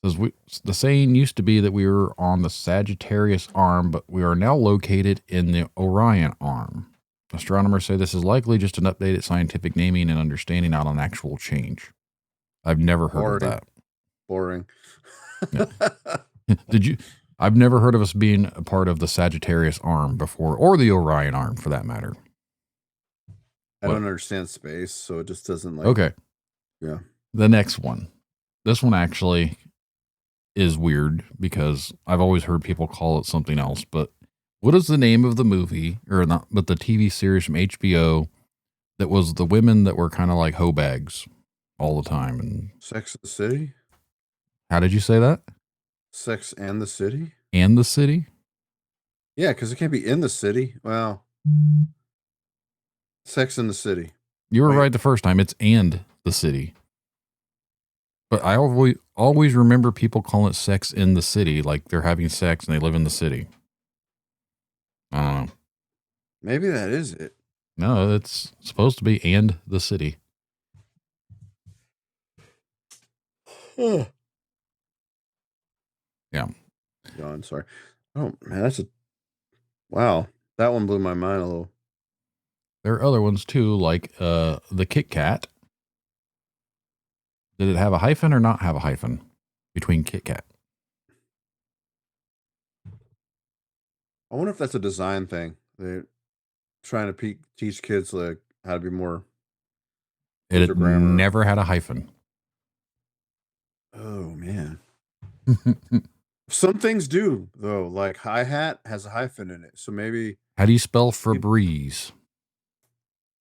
the saying used to be that we were on the Sagittarius arm, but we are now located in the Orion arm. Astronomers say this is likely just an updated scientific naming and understanding, not an actual change. I've never heard of that. Boring. Yeah. I've never heard of us being a part of the Sagittarius arm before, or the Orion arm for that matter. I don't understand space, so it just doesn't like. Okay. Yeah. The next one. This one actually is weird because I've always heard people call it something else, but what is the name of the movie, or not, but the TV series from HBO that was the women that were kind of like hoe bags all the time? And Sex and the City? How did you say that? Sex and the City? And the City? Yeah, because it can't be in the city. Well, Sex in the City. You were Wait. right the first time. It's and the City. But I always remember people calling it Sex in the City, like they're having sex and they live in the city. I don't know. Maybe that is it. No, it's supposed to be and the city. Huh. Yeah. Gone, sorry. Oh, man, wow. That one blew my mind a little. There are other ones too, like the Kit Kat. Did it have a hyphen or not have a hyphen between Kit Kat? I wonder if that's a design thing. They're trying to teach kids like how to be more It with their had grammar. never had a hyphen. Oh man. Some things do though, like hi-hat has a hyphen in it. So maybe How do you spell Febreze?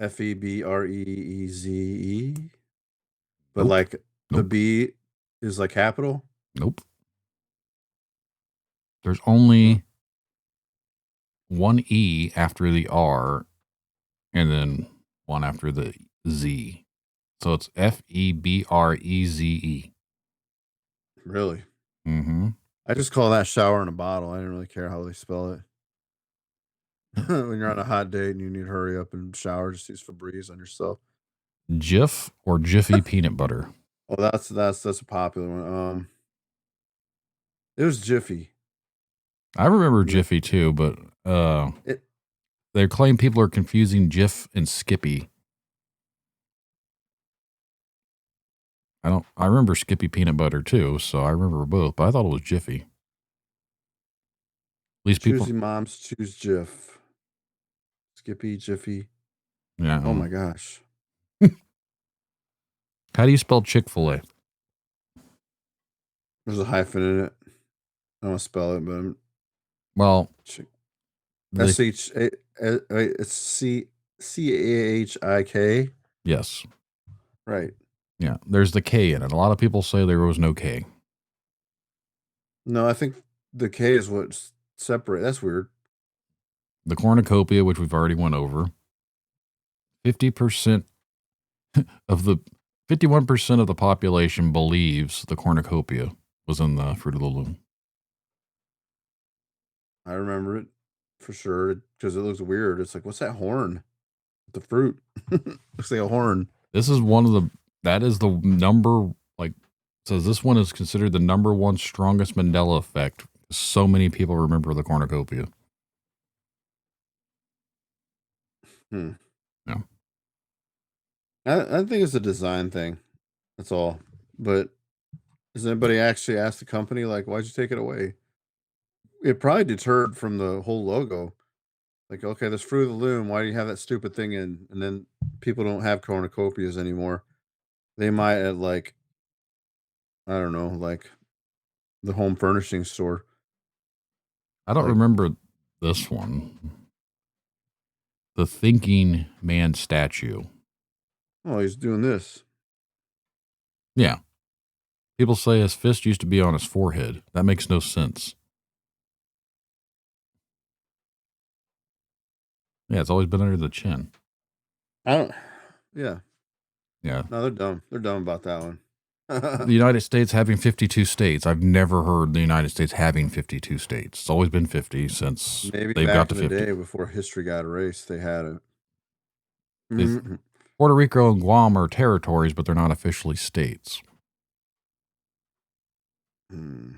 Febreeze. But Nope. like the Nope. B is like capital. Nope. There's only one E after the R and then one after the Z. So it's Febreze. Really? Mm-hmm. I just call that shower in a bottle. I didn't really care how they spell it. When you're on a hot date and you need to hurry up and shower, just use Febreze on yourself. Jif or Jiffy peanut butter? Oh, that's a popular one. It was Jiffy. I remember Yeah. Jiffy too, but It they claim people are confusing Jif and Skippy. I remember Skippy peanut butter too, so I remember both, but I thought it was Jiffy. At least people. choosy moms choose Jif. Skippy, Jiffy. Yeah. Oh my gosh. How do you spell Chick-fil-A? There's a hyphen in it. I don't want to spell it, but Well, it's Chik. Yes. Right. Yeah. There's the K in it. A lot of people say there was no K. No, I think the K is what's separate. That's weird. The cornucopia, which we've already went over. 50% of the 51% of the population believes the cornucopia was in the Fruit of the Loom. I remember it for sure because it looks weird. It's like, what's that horn? The fruit looks like a horn. This is that is the number, like, says this one is considered the number one strongest Mandela effect. So many people remember the cornucopia. Yeah. Yeah. I think it's a design thing. That's all. But does anybody actually ask the company, like, why'd you take it away? It probably deterred from the whole logo. Like, okay, this Fruit of the Loom, why do you have that stupid thing in? And then people don't have cornucopias anymore. They might at like, I don't know, like the home furnishing store. I don't Like- remember this one. The Thinking Man statue. Oh, he's doing this. Yeah. People say his fist used to be on his forehead. That makes no sense. Yeah, it's always been under the chin. I don't. Yeah. Yeah. No, they're dumb. They're dumb about that one. The United States having 52 states. I've never heard the United States having 52 states. It's always been 50 since Maybe they've back got to in the 50. day before history got erased, they had it. These- Mhm. Puerto Rico and Guam are territories, but they're not officially states. Hmm.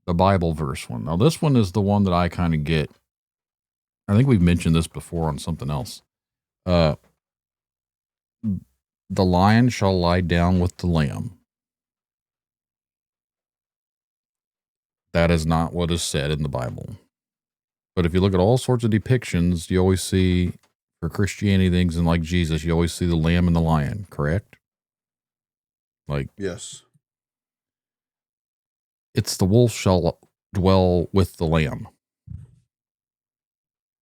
The Bible verse one. Now, this one is the one that I kind of get. I think we've mentioned this before on something else. The lion shall lie down with the lamb. That is not what is said in the Bible. But if you look at all sorts of depictions, you always see, for Christianity things and like Jesus, you always see the lamb and the lion, correct? Like, Yes. it's the wolf shall dwell with the lamb.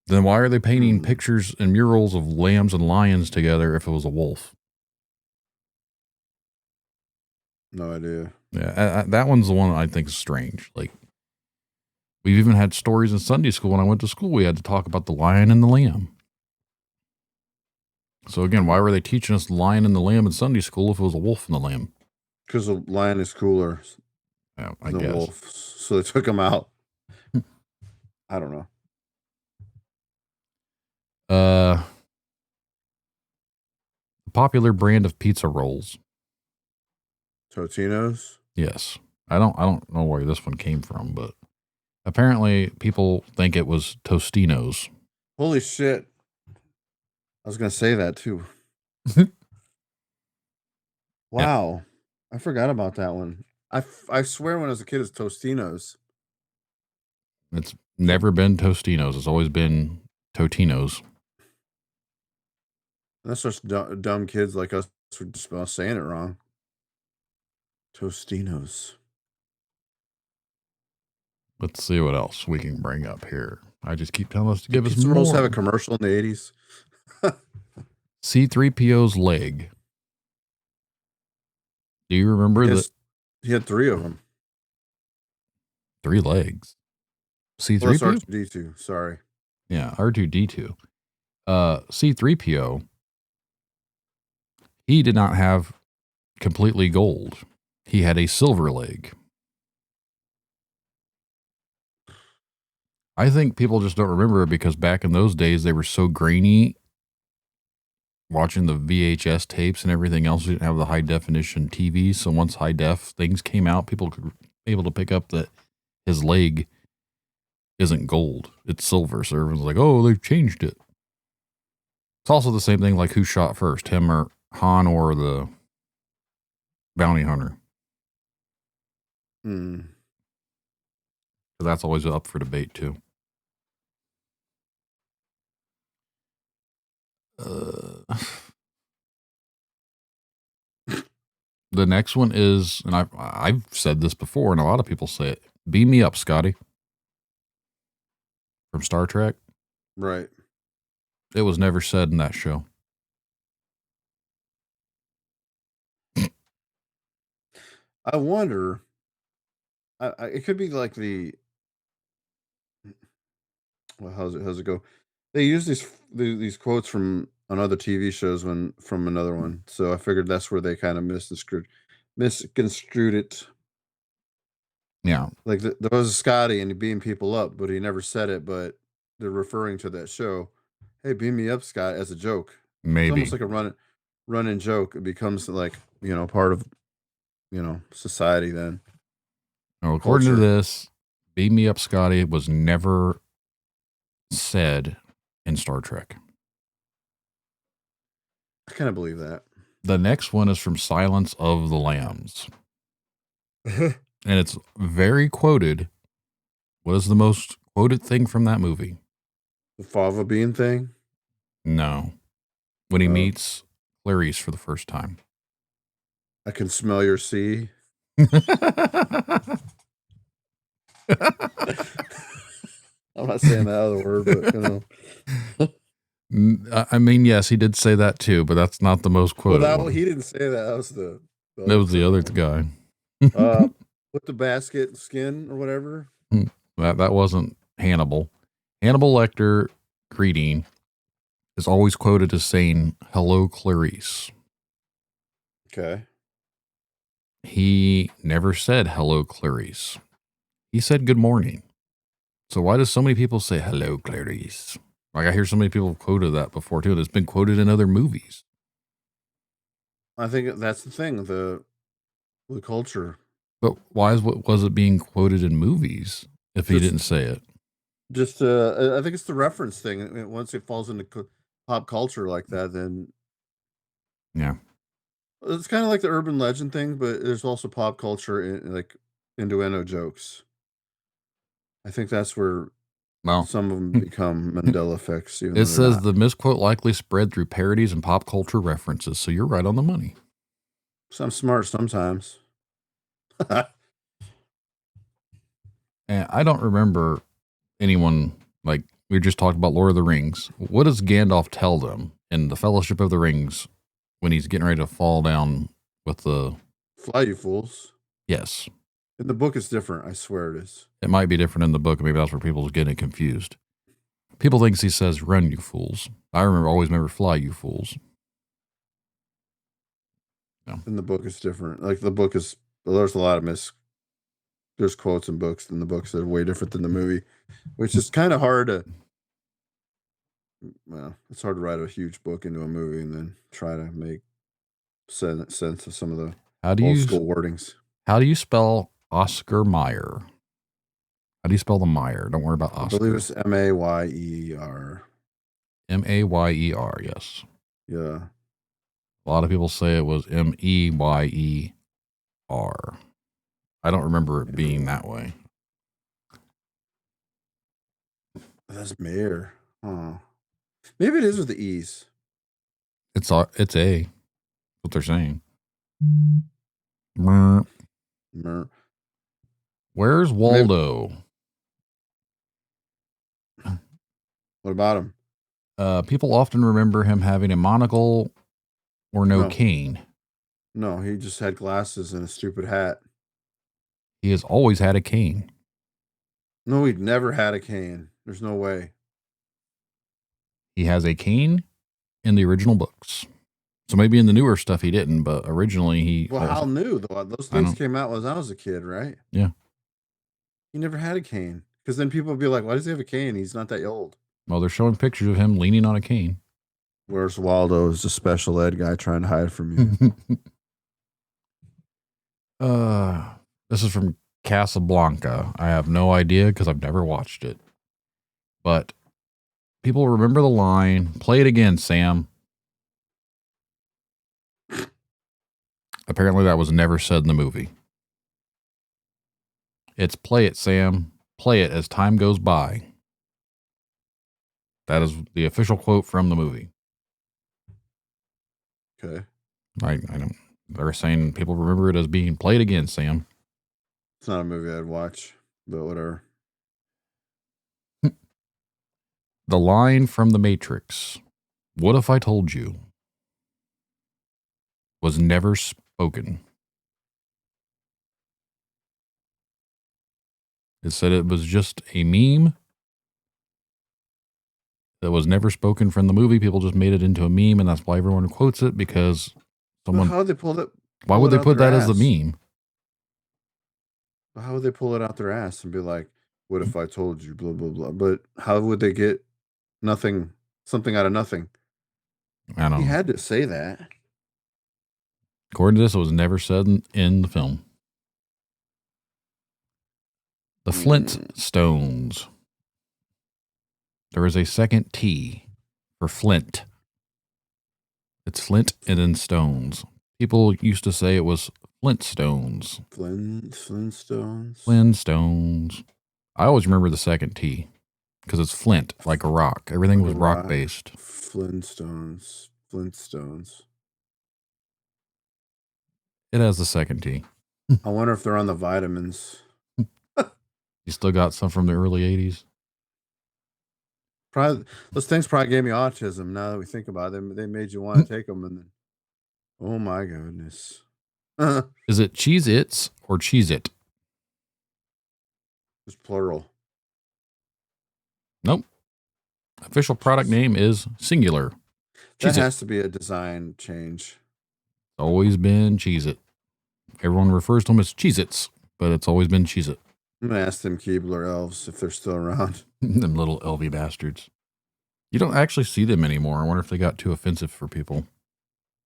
Then why are they painting pictures and murals of lambs and lions together if it was a wolf? No idea. Yeah, that one's the one I think is strange. Like, we've even had stories in Sunday school. When I went to school, we had to talk about the lion and the lamb. So again, why were they teaching us the lion and the lamb in Sunday school if it was a wolf and the lamb? Because the lion is cooler Yeah, I than the guess. wolf, so they took him out. I don't know. Popular brand of pizza rolls. Totino's. Yes. I don't know where this one came from, but apparently people think it was Tostinos. Holy shit! I was gonna say that too. Wow, I forgot about that one. I swear when I was a kid, it's Tostinos. It's never been Tostinos. It's always been Totinos. That's just dumb kids like us were just saying it wrong. Tostinos. Let's see what else we can bring up here. I just keep telling us to give us Pizza more. rolls have a commercial in the 80s. C-3PO's leg. Do you remember that? He had 3 of them. 3 legs. C-3PO? Well, that's R2-D2. Sorry. Yeah, R2-D2. C-3PO, he did not have completely gold. He had a silver leg. I think people just don't remember it because back in those days, they were so grainy. Watching the VHS tapes and everything else, we didn't have the high definition TV. So once high def things came out, people could be able to pick up that his leg isn't gold, it's silver. So everyone's like, oh, they've changed it. It's also the same thing like who shot first, him or Han or the bounty hunter. Hmm. That's always up for debate too. The next one is, and I've said this before, and a lot of people say it. Beam me up, Scotty. From Star Trek. Right. It was never said in that show. I wonder. It could be like the. Well, how's it go? They use these quotes from on other TV shows from another one, so I figured that's where they kind of misconstrued it. Yeah. Like there was Scotty and he beamed people up, but he never said it. But they're referring to that show. Hey, beam me up, Scott, as a joke. Maybe. It's almost like a run-in joke. It becomes like part of society then. Well, according Culture. to this, Beam Me Up, Scotty was never said in Star Trek. I kind of believe that. The next one is from Silence of the Lambs. And it's very quoted. What is the most quoted thing from that movie? The fava bean thing? No. When he meets Clarice for the first time. I can smell your sea. I'm not saying that other word, but I mean, yes, he did say that too, but that's not the most quoted. Well, he didn't say that. That was that was the other guy. With the basket skin or whatever. That wasn't Hannibal. Hannibal Lecter greeting is always quoted as saying, "Hello, Clarice." Okay. He never said, "Hello, Clarice." He said, "Good morning." So why does so many people say, "Hello, Clarice"? Like I hear so many people have quoted that before too. It's been quoted in other movies. I think that's the thing, the culture. But why was it being quoted in movies if he didn't say it? Just, I think it's the reference thing. I mean, once it falls into pop culture like that, then yeah, it's kind of like the urban legend thing. But there's also pop culture, like innuendo jokes. I think that's where some of them become Mandela effects. It says the misquote likely spread through parodies and pop culture references. So you're right on the money. So I'm smart sometimes. And I don't remember anyone, like we just talked about Lord of the Rings. What does Gandalf tell them in the Fellowship of the Rings when he's getting ready to fall down with the Fly, you fools. Yes. In the book, it's different. I swear it is. It might be different in the book. Maybe that's where people get it confused. People think he says, run, you fools. I always remember fly, you fools. Yeah. In the book, it's different. Like the book is, there's a lot of there's quotes in books in the books that are way different than the movie, which is kind of hard to, well, it's hard to write a huge book into a movie and then try to make sense of some of the old school wordings. How do you spell Oscar Mayer? How do you spell the Meyer? Don't worry about Oscar. I believe it's Mayer. Mayer, yes. Yeah. A lot of people say it was Meyer. I don't remember it being that way. That's Mayer. Oh. Maybe it is with the E's. It's A. What they're saying. Mer. Where's Waldo? What about him? People often remember him having a monocle or no cane. No, he just had glasses and a stupid hat. He has always had a cane. No, he'd never had a cane. There's no way. He has a cane in the original books. So maybe in the newer stuff he didn't, but originally he... Well, how new, though? Those things came out when I was a kid, right? Yeah. He never had a cane. Because then people would be like, why does he have a cane? He's not that old. Well, they're showing pictures of him leaning on a cane. Where's Waldo is the special ed guy trying to hide from you. This is from Casablanca. I have no idea because I've never watched it. But people remember the line, play it again, Sam. Apparently that was never said in the movie. It's play it, Sam. Play it as time goes by. That is the official quote from the movie. Okay. I don't. They're saying people remember it as being played again, Sam. It's not a movie I'd watch, but whatever. The line from The Matrix, "What if I told you?" was never spoken. It said it was just a meme that was never spoken from the movie. People just made it into a meme, and that's why everyone quotes it, because someone... How would they pull it? Why would they put that as the meme? How would they pull it out their ass and be like, what if I told you, blah, blah, blah. But how would they get something out of nothing? I don't know. He had to say that. According to this, it was never said in the film. The Flintstones. There is a second T for Flint. It's Flint and then Stones. People used to say it was Flintstones. Flintstones. I always remember the second T because it's Flint, like a rock. Everything was rock based. Flintstones. It has the second T. I wonder if they're on the vitamins. You still got some from the early 80s? Probably, those things probably gave me autism. Now that we think about them, they made you want to take them, and then, oh my goodness. Is it Cheez-Its or Cheez-It? It's plural. Nope. Official product name is singular. That has to be a design change. Always been Cheez-It. Everyone refers to them as Cheez-Its, but it's always been Cheez-It. I'm going to ask them Keebler elves if they're still around. Them little elvy bastards. You don't actually see them anymore. I wonder if they got too offensive for people.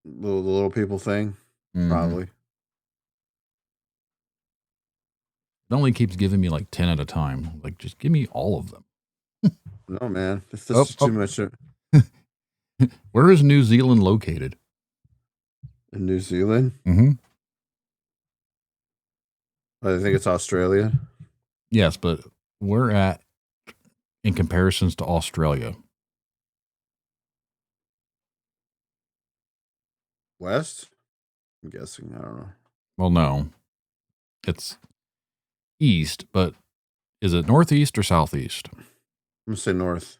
The little people thing? Probably. It only keeps giving me like 10 at a time. Like, just give me all of them. No, man. This is too much. Where is New Zealand located? In New Zealand? Mm-hmm. I think it's Australia. Yes, but we're at in comparisons to Australia. West? I'm guessing. I don't know. Well, no. It's east, but is it northeast or southeast? I'm going to say north.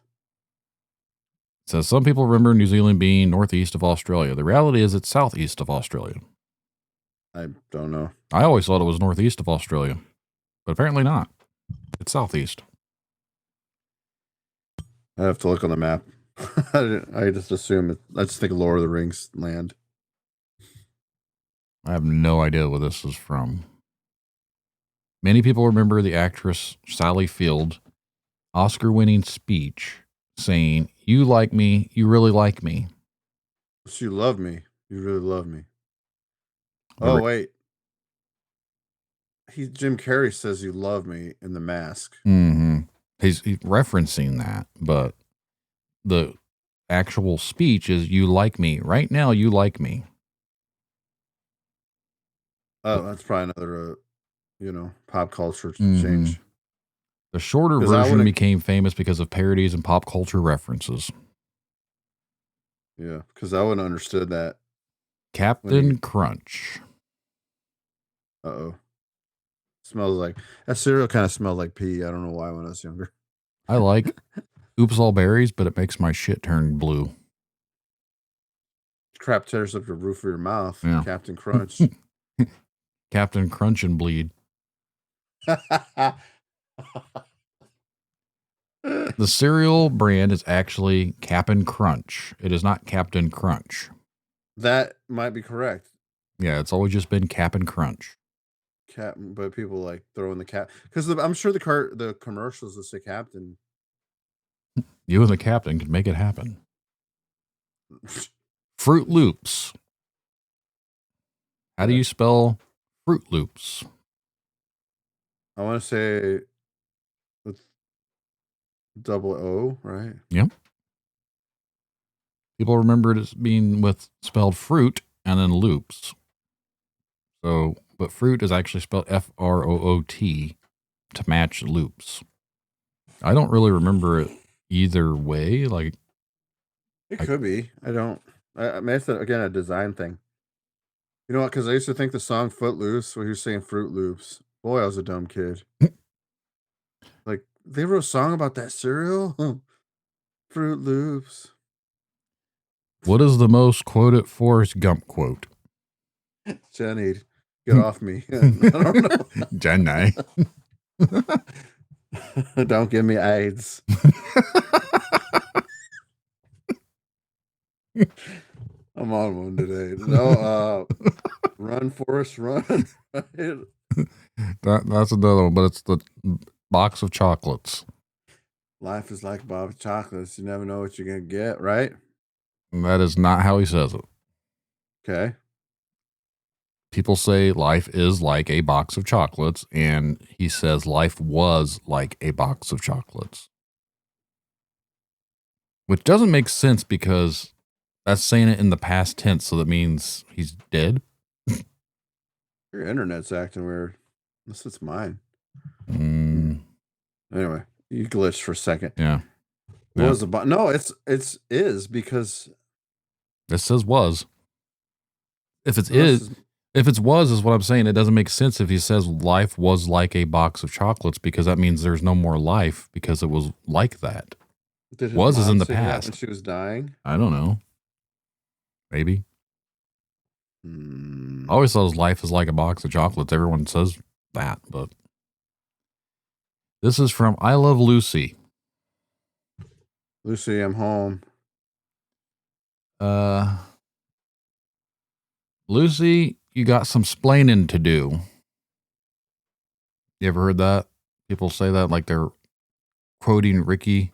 It says some people remember New Zealand being northeast of Australia. The reality is it's southeast of Australia. I don't know. I always thought it was northeast of Australia, but apparently not. It's southeast. I have to look on the map. I just assume I just think Lord of the Rings land. I have no idea what this is from. Many people remember the actress Sally Field Oscar-winning speech saying, "You like me, you really like me." So you love me. You really love me. The Oh re- wait. Jim Carrey says you love me in The Mask. Mhm. He's referencing that, but the actual speech is, "You like me right now. You like me." Oh, that's probably another pop culture Mm-hmm. change. The shorter Because I version wouldn't. became famous because of parodies and pop culture references. Yeah, because I wouldn't understood that when he. Captain Crunch. Oh, smells like that cereal. Kind of smelled like pee. I don't know why when I was younger. I like Oops All Berries, but it makes my shit turn blue. Crap tears up the roof of your mouth. Yeah. Captain Crunch. Captain Crunch and Bleed. The cereal brand is actually Cap'n Crunch. It is not Captain Crunch. That might be correct. Yeah, it's always just been Cap'n Crunch. But people like throwing the cap because I'm sure the commercials will say Captain. You and the captain can make it happen. Fruit Loops. How do you spell Fruit Loops? I want to say with double O, right? Yep. People remember it as being with spelled fruit and then loops. So, but fruit is actually spelled F-R-O-O-T to match loops. I don't really remember it either way. Like, It could be. I don't. I mean, it's again a design thing. You know what? Because I used to think the song "Footloose" where he was saying Fruit Loops. Boy, I was a dumb kid. Like they wrote a song about that cereal, Fruit Loops. what is the most quoted Forrest Gump quote? Jenny, get off me! I don't know. Jenny. Don't give me AIDS. I'm on one today. No, run, Forrest, run. That's another one, but it's the box of chocolates. Life is like a box of chocolates. You never know what you're gonna get, right? And that is not how he says it. Okay. People say life is like a box of chocolates, and he says life was like a box of chocolates. Which doesn't make sense because that's saying it in the past tense, so that means he's dead. Your internet's acting weird. Unless it's mine. Mm, Anyway, you glitched for a second. yeah. What Yeah. was the No, it's is because This says was. If it's this is, if it's was is what I'm saying, it doesn't make sense if he says life was like a box of chocolates because that means there's no more life because it was like that. did his Was is mom in the say that when past. she was dying? I don't know. Maybe. I Hmm. always thought his life is like a box of chocolates. Everyone says that, but this is from I Love Lucy. Lucy, I'm home. Lucy, you got some splaining to do. You ever heard that? People say that like they're quoting Ricky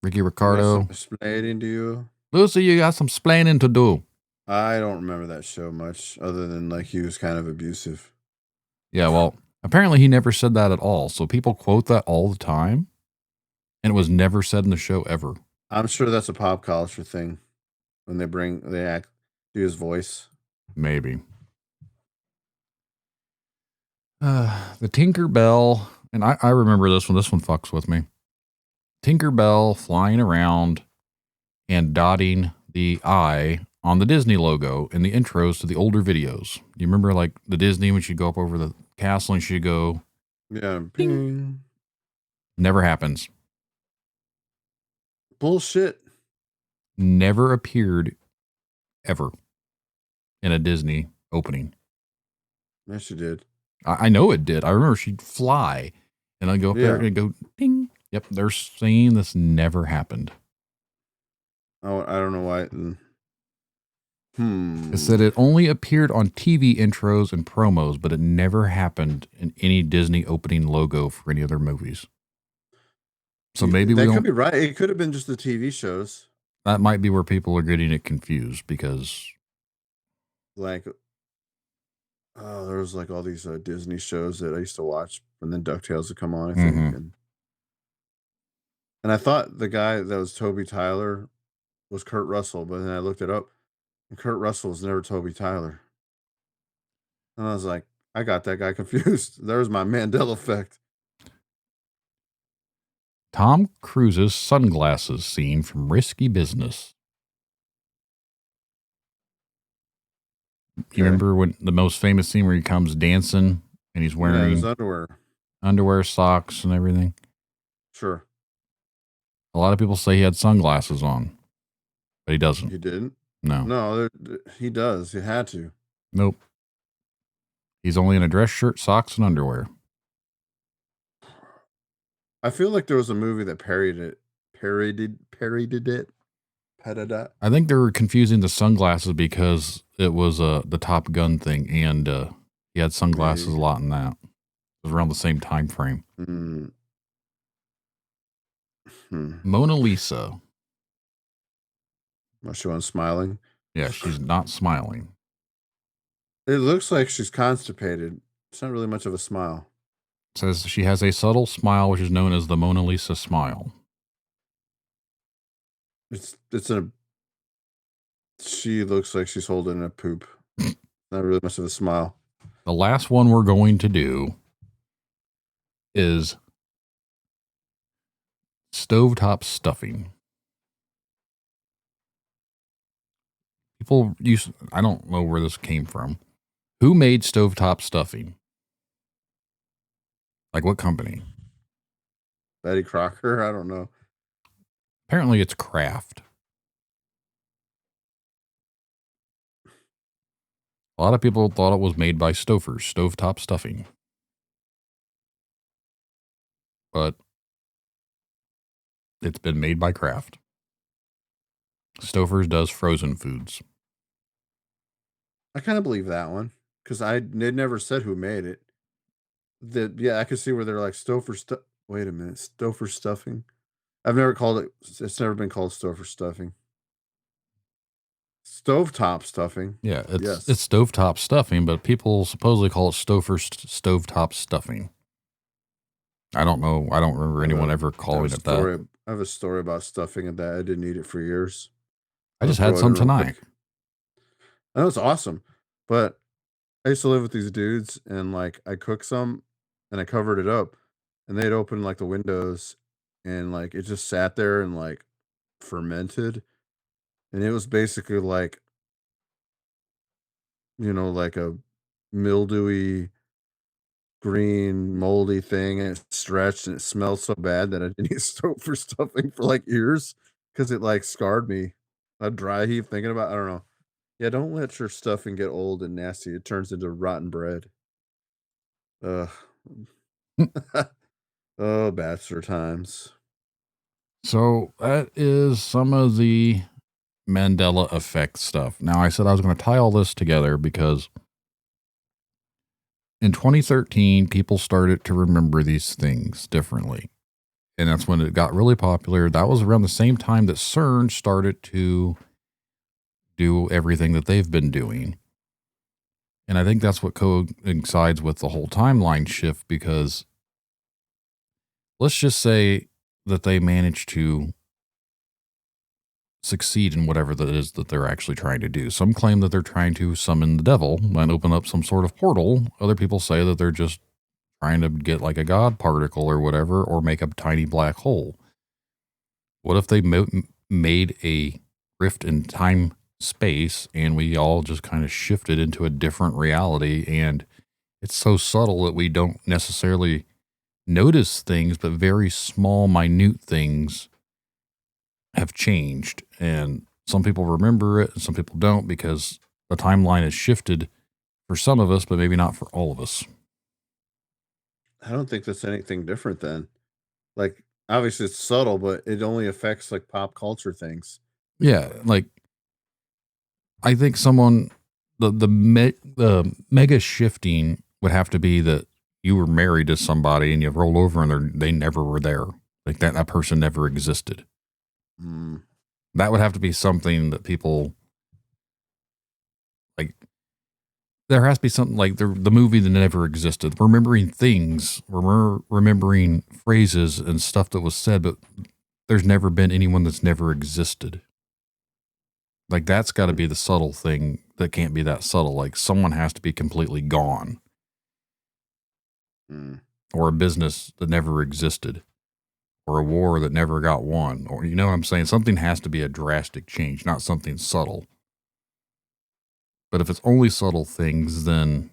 Ricardo. Explaining to you. Lucy, you got some splaining to do. I don't remember that show much, other than like he was kind of abusive. Yeah, well, apparently he never said that at all. So people quote that all the time, and it was never said in the show ever. I'm sure that's a pop culture thing when they do his voice. Maybe. The Tinker Bell, and I remember this one. This one fucks with me. Tinker Bell flying around and dotting the I on the Disney logo in the intros to the older videos. Do you remember like the Disney when she'd go up over the castle and she'd go, Yeah. Ping. never happens. Bullshit. Never appeared ever in a Disney opening. Yes, she did. I know it did. I remember she'd fly, and I'd go up there Yeah. and it'd go ding. Yep, they're saying this never happened. Oh, I don't know why. It said Hmm. it only appeared on TV intros and promos, but it never happened in any Disney opening logo for any of their movies. So maybe we That could don't. be right. It could have been just the TV shows. That might be where people are getting it confused because. Like, oh, there was like all these Disney shows that I used to watch, and then DuckTales would come on, I think, Mhm. and I thought the guy that was Toby Tyler was Kurt Russell, but then I looked it up, and Kurt Russell was never Toby Tyler, and I was like, I got that guy confused. There's my Mandela effect. Tom Cruise's sunglasses scene from Risky Business. You Okay, remember when the most famous scene where he comes dancing and he's yeah, his wearing underwear, socks, and everything? Sure, A lot of people say he had sunglasses on, but he doesn't. he didn't. No. No, he does. He had to. Nope. He's only in a dress shirt, socks, and underwear. I feel like there was a movie that parodied it. Parodied it. Parodied. I think they were confusing the sunglasses because it was the Top Gun thing, and he had sunglasses Maybe. a lot in that. It was around the same time frame. Hmm. Mona Lisa. Was she one smiling? Yeah, she's not smiling. It looks like she's constipated. It's not really much of a smile. It says she has a subtle smile, which is known as the Mona Lisa smile. It's a. She looks like she's holding a poop. Not really much of a smile. The last one we're going to do is stovetop stuffing. People use, I don't know where this came from. Who made stovetop stuffing? Like what company? Betty Crocker. I don't know. Apparently it's Kraft. A lot of people thought it was made by Stouffer's, stovetop stuffing. But it's been made by Kraft. Stouffer's does frozen foods. I kind of believe that one because they never said who made it. Yeah, I could see where they're like Stouffer stuff. Wait a minute, Stouffer stuffing. I've never called it. It's never been called Stouffer stuffing. Stovetop stuffing. Yeah, Yes. it's stovetop stuffing, but people supposedly call it Stouffer's stovetop stuffing. I don't know. I don't remember anyone ever calling it that. I have a story about stuffing and that. I didn't eat it for years. I just I'll had throw it some in real tonight. quick. I know it's awesome, but I used to live with these dudes, and like I cooked some, and I covered it up, and they'd open like the windows, and like it just sat there and like fermented, and it was basically like like a mildewy green moldy thing, and it stretched and it smelled so bad that I didn't eat soap for stuffing for like years because it like scarred me. A dry heave thinking about. I don't know. Yeah, don't let your stuffing get old and nasty. It turns into rotten bread. Ugh. Oh, bachelor times. So that is some of the Mandela Effect stuff. Now, I said I was going to tie all this together because in 2013, people started to remember these things differently. And that's when it got really popular. That was around the same time that CERN started to do everything that they've been doing. And I think that's what coincides with the whole timeline shift because let's just say that they managed to succeed in whatever that is that they're actually trying to do. Some claim that they're trying to summon the devil and open up some sort of portal. Other people say that they're just trying to get like a God particle or whatever, or make a tiny black hole. What if they made a rift in time space and we all just kind of shifted into a different reality, and it's so subtle that we don't necessarily notice things, but very small, minute things have changed, and some people remember it and some people don't because the timeline has shifted for some of us, but maybe not for all of us. I don't think that's anything different then. Like, obviously it's subtle, but it only affects like pop culture things. Yeah, like I think someone the mega shifting would have to be that you were married to somebody and you roll over and they never were there. Like that person never existed. Mm. That would have to be something that people like. There has to be something like the movie that never existed. Remembering things, remembering phrases and stuff that was said, but there's never been anyone that's never existed. Like that's got to be the subtle thing that can't be that subtle. Like someone has to be completely gone, or a business that never existed, or a war that never got won, or you know what I'm saying? Something has to be a drastic change, not something subtle. But if it's only subtle things, then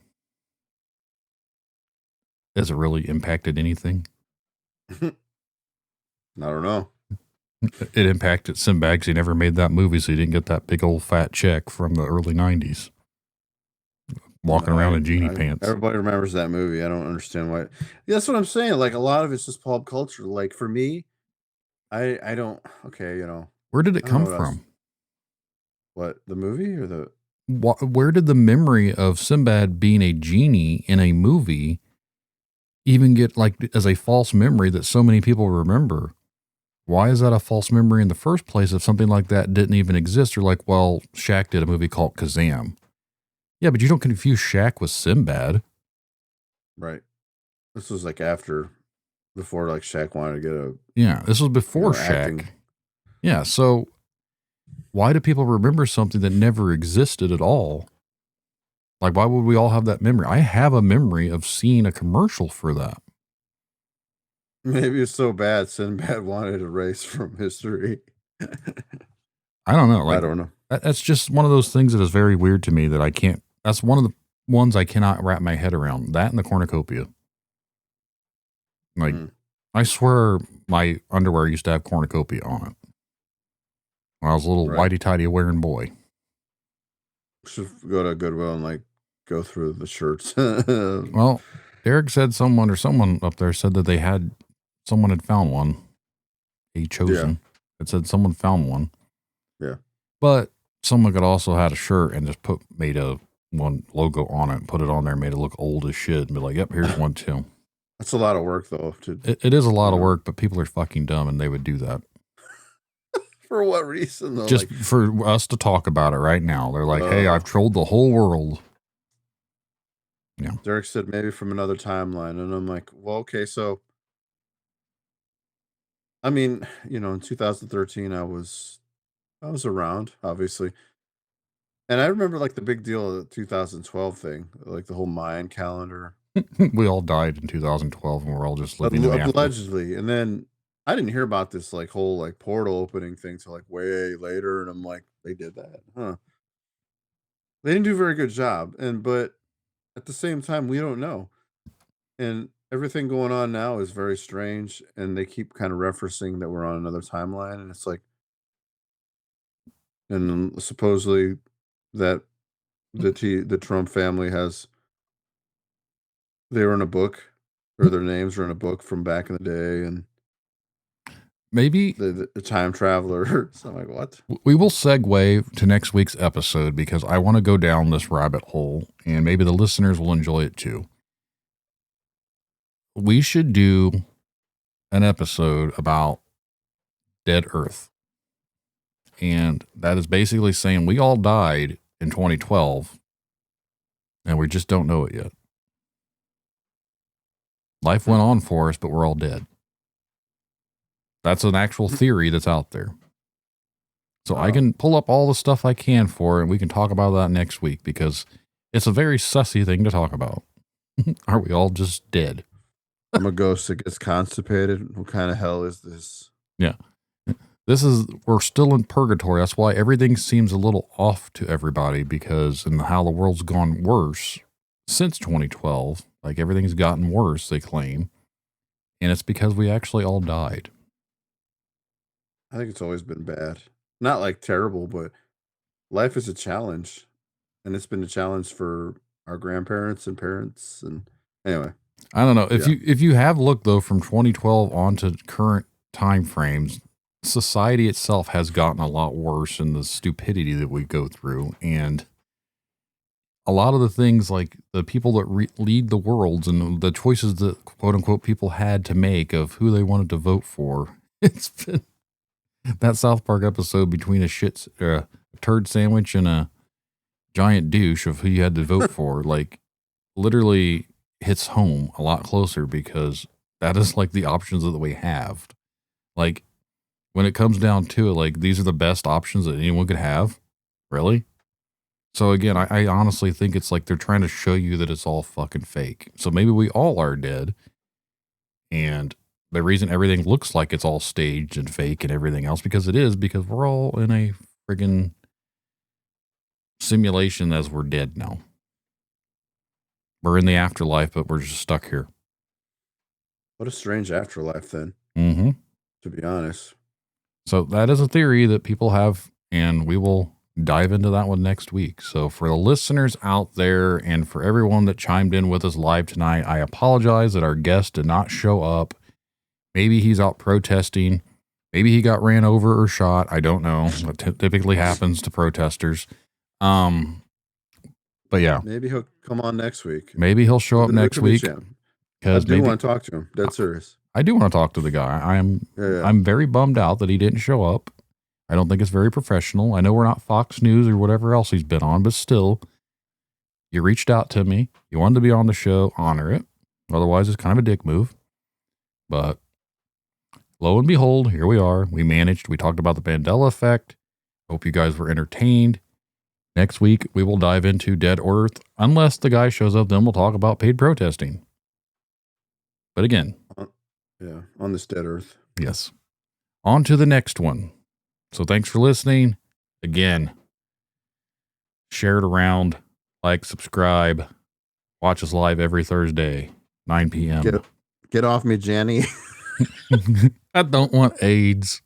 has it really impacted anything? I don't know. It impacted Sinbad because he never made that movie, so he didn't get that big old fat check from the early 90s. Walking around in genie pants. Everybody remembers that movie. I don't understand why. Yeah, that's what I'm saying. Like a lot of it's just pop culture. Like for me, I don't. Okay, you know. Where did it I don't know come from? What, the movie or the? Where did the memory of Sinbad being a genie in a movie even get like as a false memory that so many people remember? Why is that a false memory in the first place if something like that didn't even exist? Or like, well, Shaq did a movie called Kazam. Yeah, but you don't confuse Shaq with Sinbad. Right. This was like before like Shaq wanted to get a. Yeah, this was before Shaq. Acting. Yeah, so why do people remember something that never existed at all? Like, why would we all have that memory? I have a memory of seeing a commercial for that. Maybe it's so bad Sinbad wanted to erase from history. I don't know. Like, I don't know. That's just one of those things that is very weird to me that I can't. That's one of the ones I cannot wrap my head around. That and the cornucopia. Like, I swear my underwear used to have cornucopia on it when I was a little whitey-tighty wearing boy. Should go to Goodwill and like go through the shirts. Well, Derek said someone up there said that someone had found one. A chosen. It said someone found one. Yeah. But someone could also had a shirt and just made one logo on it and put it on there, made it look old as shit and be like, yep, here's one too. That's a lot of work though. It is a lot of work, but people are fucking dumb and they would do that. For what reason though? Just for us to talk about it right now. They're like, hey, I've trolled the whole world. Yeah. Derek said maybe from another timeline. And I'm like, well, okay, so I mean, you know, in 2013 I was around, obviously. And I remember like the big deal of the 2012 thing, like the whole Mayan calendar. We all died in 2012 and we're all just living in the allegedly. And then I didn't hear about this like whole like portal opening thing till like way later. And I'm like, they did that, huh? They didn't do a very good job. But at the same time, we don't know. And everything going on now is very strange. And they keep kind of referencing that we're on another timeline. And it's like, and supposedly that the Trump family they were in a book, or their names were in a book from back in the day, and maybe the time traveler. So I'm like, what? We will segue to next week's episode because I want to go down this rabbit hole and maybe the listeners will enjoy it too. We should do an episode about Dead Earth. And that is basically saying we all died in 2012 and we just don't know it yet. Life went on for us, but we're all dead. That's an actual theory that's out there. So I can pull up all the stuff I can for it, and we can talk about that next week because it's a very sussy thing to talk about. Are we all just dead? I'm a ghost that gets constipated. What kind of hell is this? Yeah. We're still in purgatory. That's why everything seems a little off to everybody because in how the world's gone worse since 2012, like everything's gotten worse, they claim. And it's because we actually all died. I think it's always been bad. Not like terrible, but life is a challenge. And it's been a challenge for our grandparents and parents. And anyway, I don't know if Yeah. you have looked though from 2012 on to current time frames, society itself has gotten a lot worse in the stupidity that we go through, and a lot of the things like the people that lead the worlds and the choices that quote unquote people had to make of who they wanted to vote for. It's been that South Park episode between a turd sandwich and a giant douche of who you had to vote for, like literally hits home a lot closer because that is like the options that we have. Like when it comes down to it, like these are the best options that anyone could have. Really? So again, I honestly think it's like they're trying to show you that it's all fucking fake. So maybe we all are dead. And the reason everything looks like it's all staged and fake and everything else, because it is, because we're all in a friggin' simulation as we're dead now. We're in the afterlife, but we're just stuck here. what a strange afterlife then, Mm-hmm. to be honest. So that is a theory that people have, and we will dive into that one next week. So for the listeners out there and for everyone that chimed in with us live tonight, I apologize that our guest did not show up. Maybe he's out protesting. Maybe he got ran over or shot. I don't know. That typically happens to protesters. But yeah, Maybe he'll come on next week. maybe he'll show up next week I because do maybe want to talk to him. Dead serious. I do want to talk to the guy. I'm very bummed out that he didn't show up. I don't think it's very professional. I know we're not Fox News or whatever else he's been on, but still, you reached out to me. You wanted to be on the show. Honor it. Otherwise, it's kind of a dick move. But lo and behold, here we are. We managed. We talked about the Mandela Effect. Hope you guys were entertained. Next week, we will dive into Dead Earth. Unless the guy shows up, then we'll talk about paid protesting. But again, Yeah, on this dead earth. yes. On to the next one. So thanks for listening. Again, share it around, like, subscribe, watch us live every Thursday, 9 p.m. Get off me, Jenny. I don't want AIDS.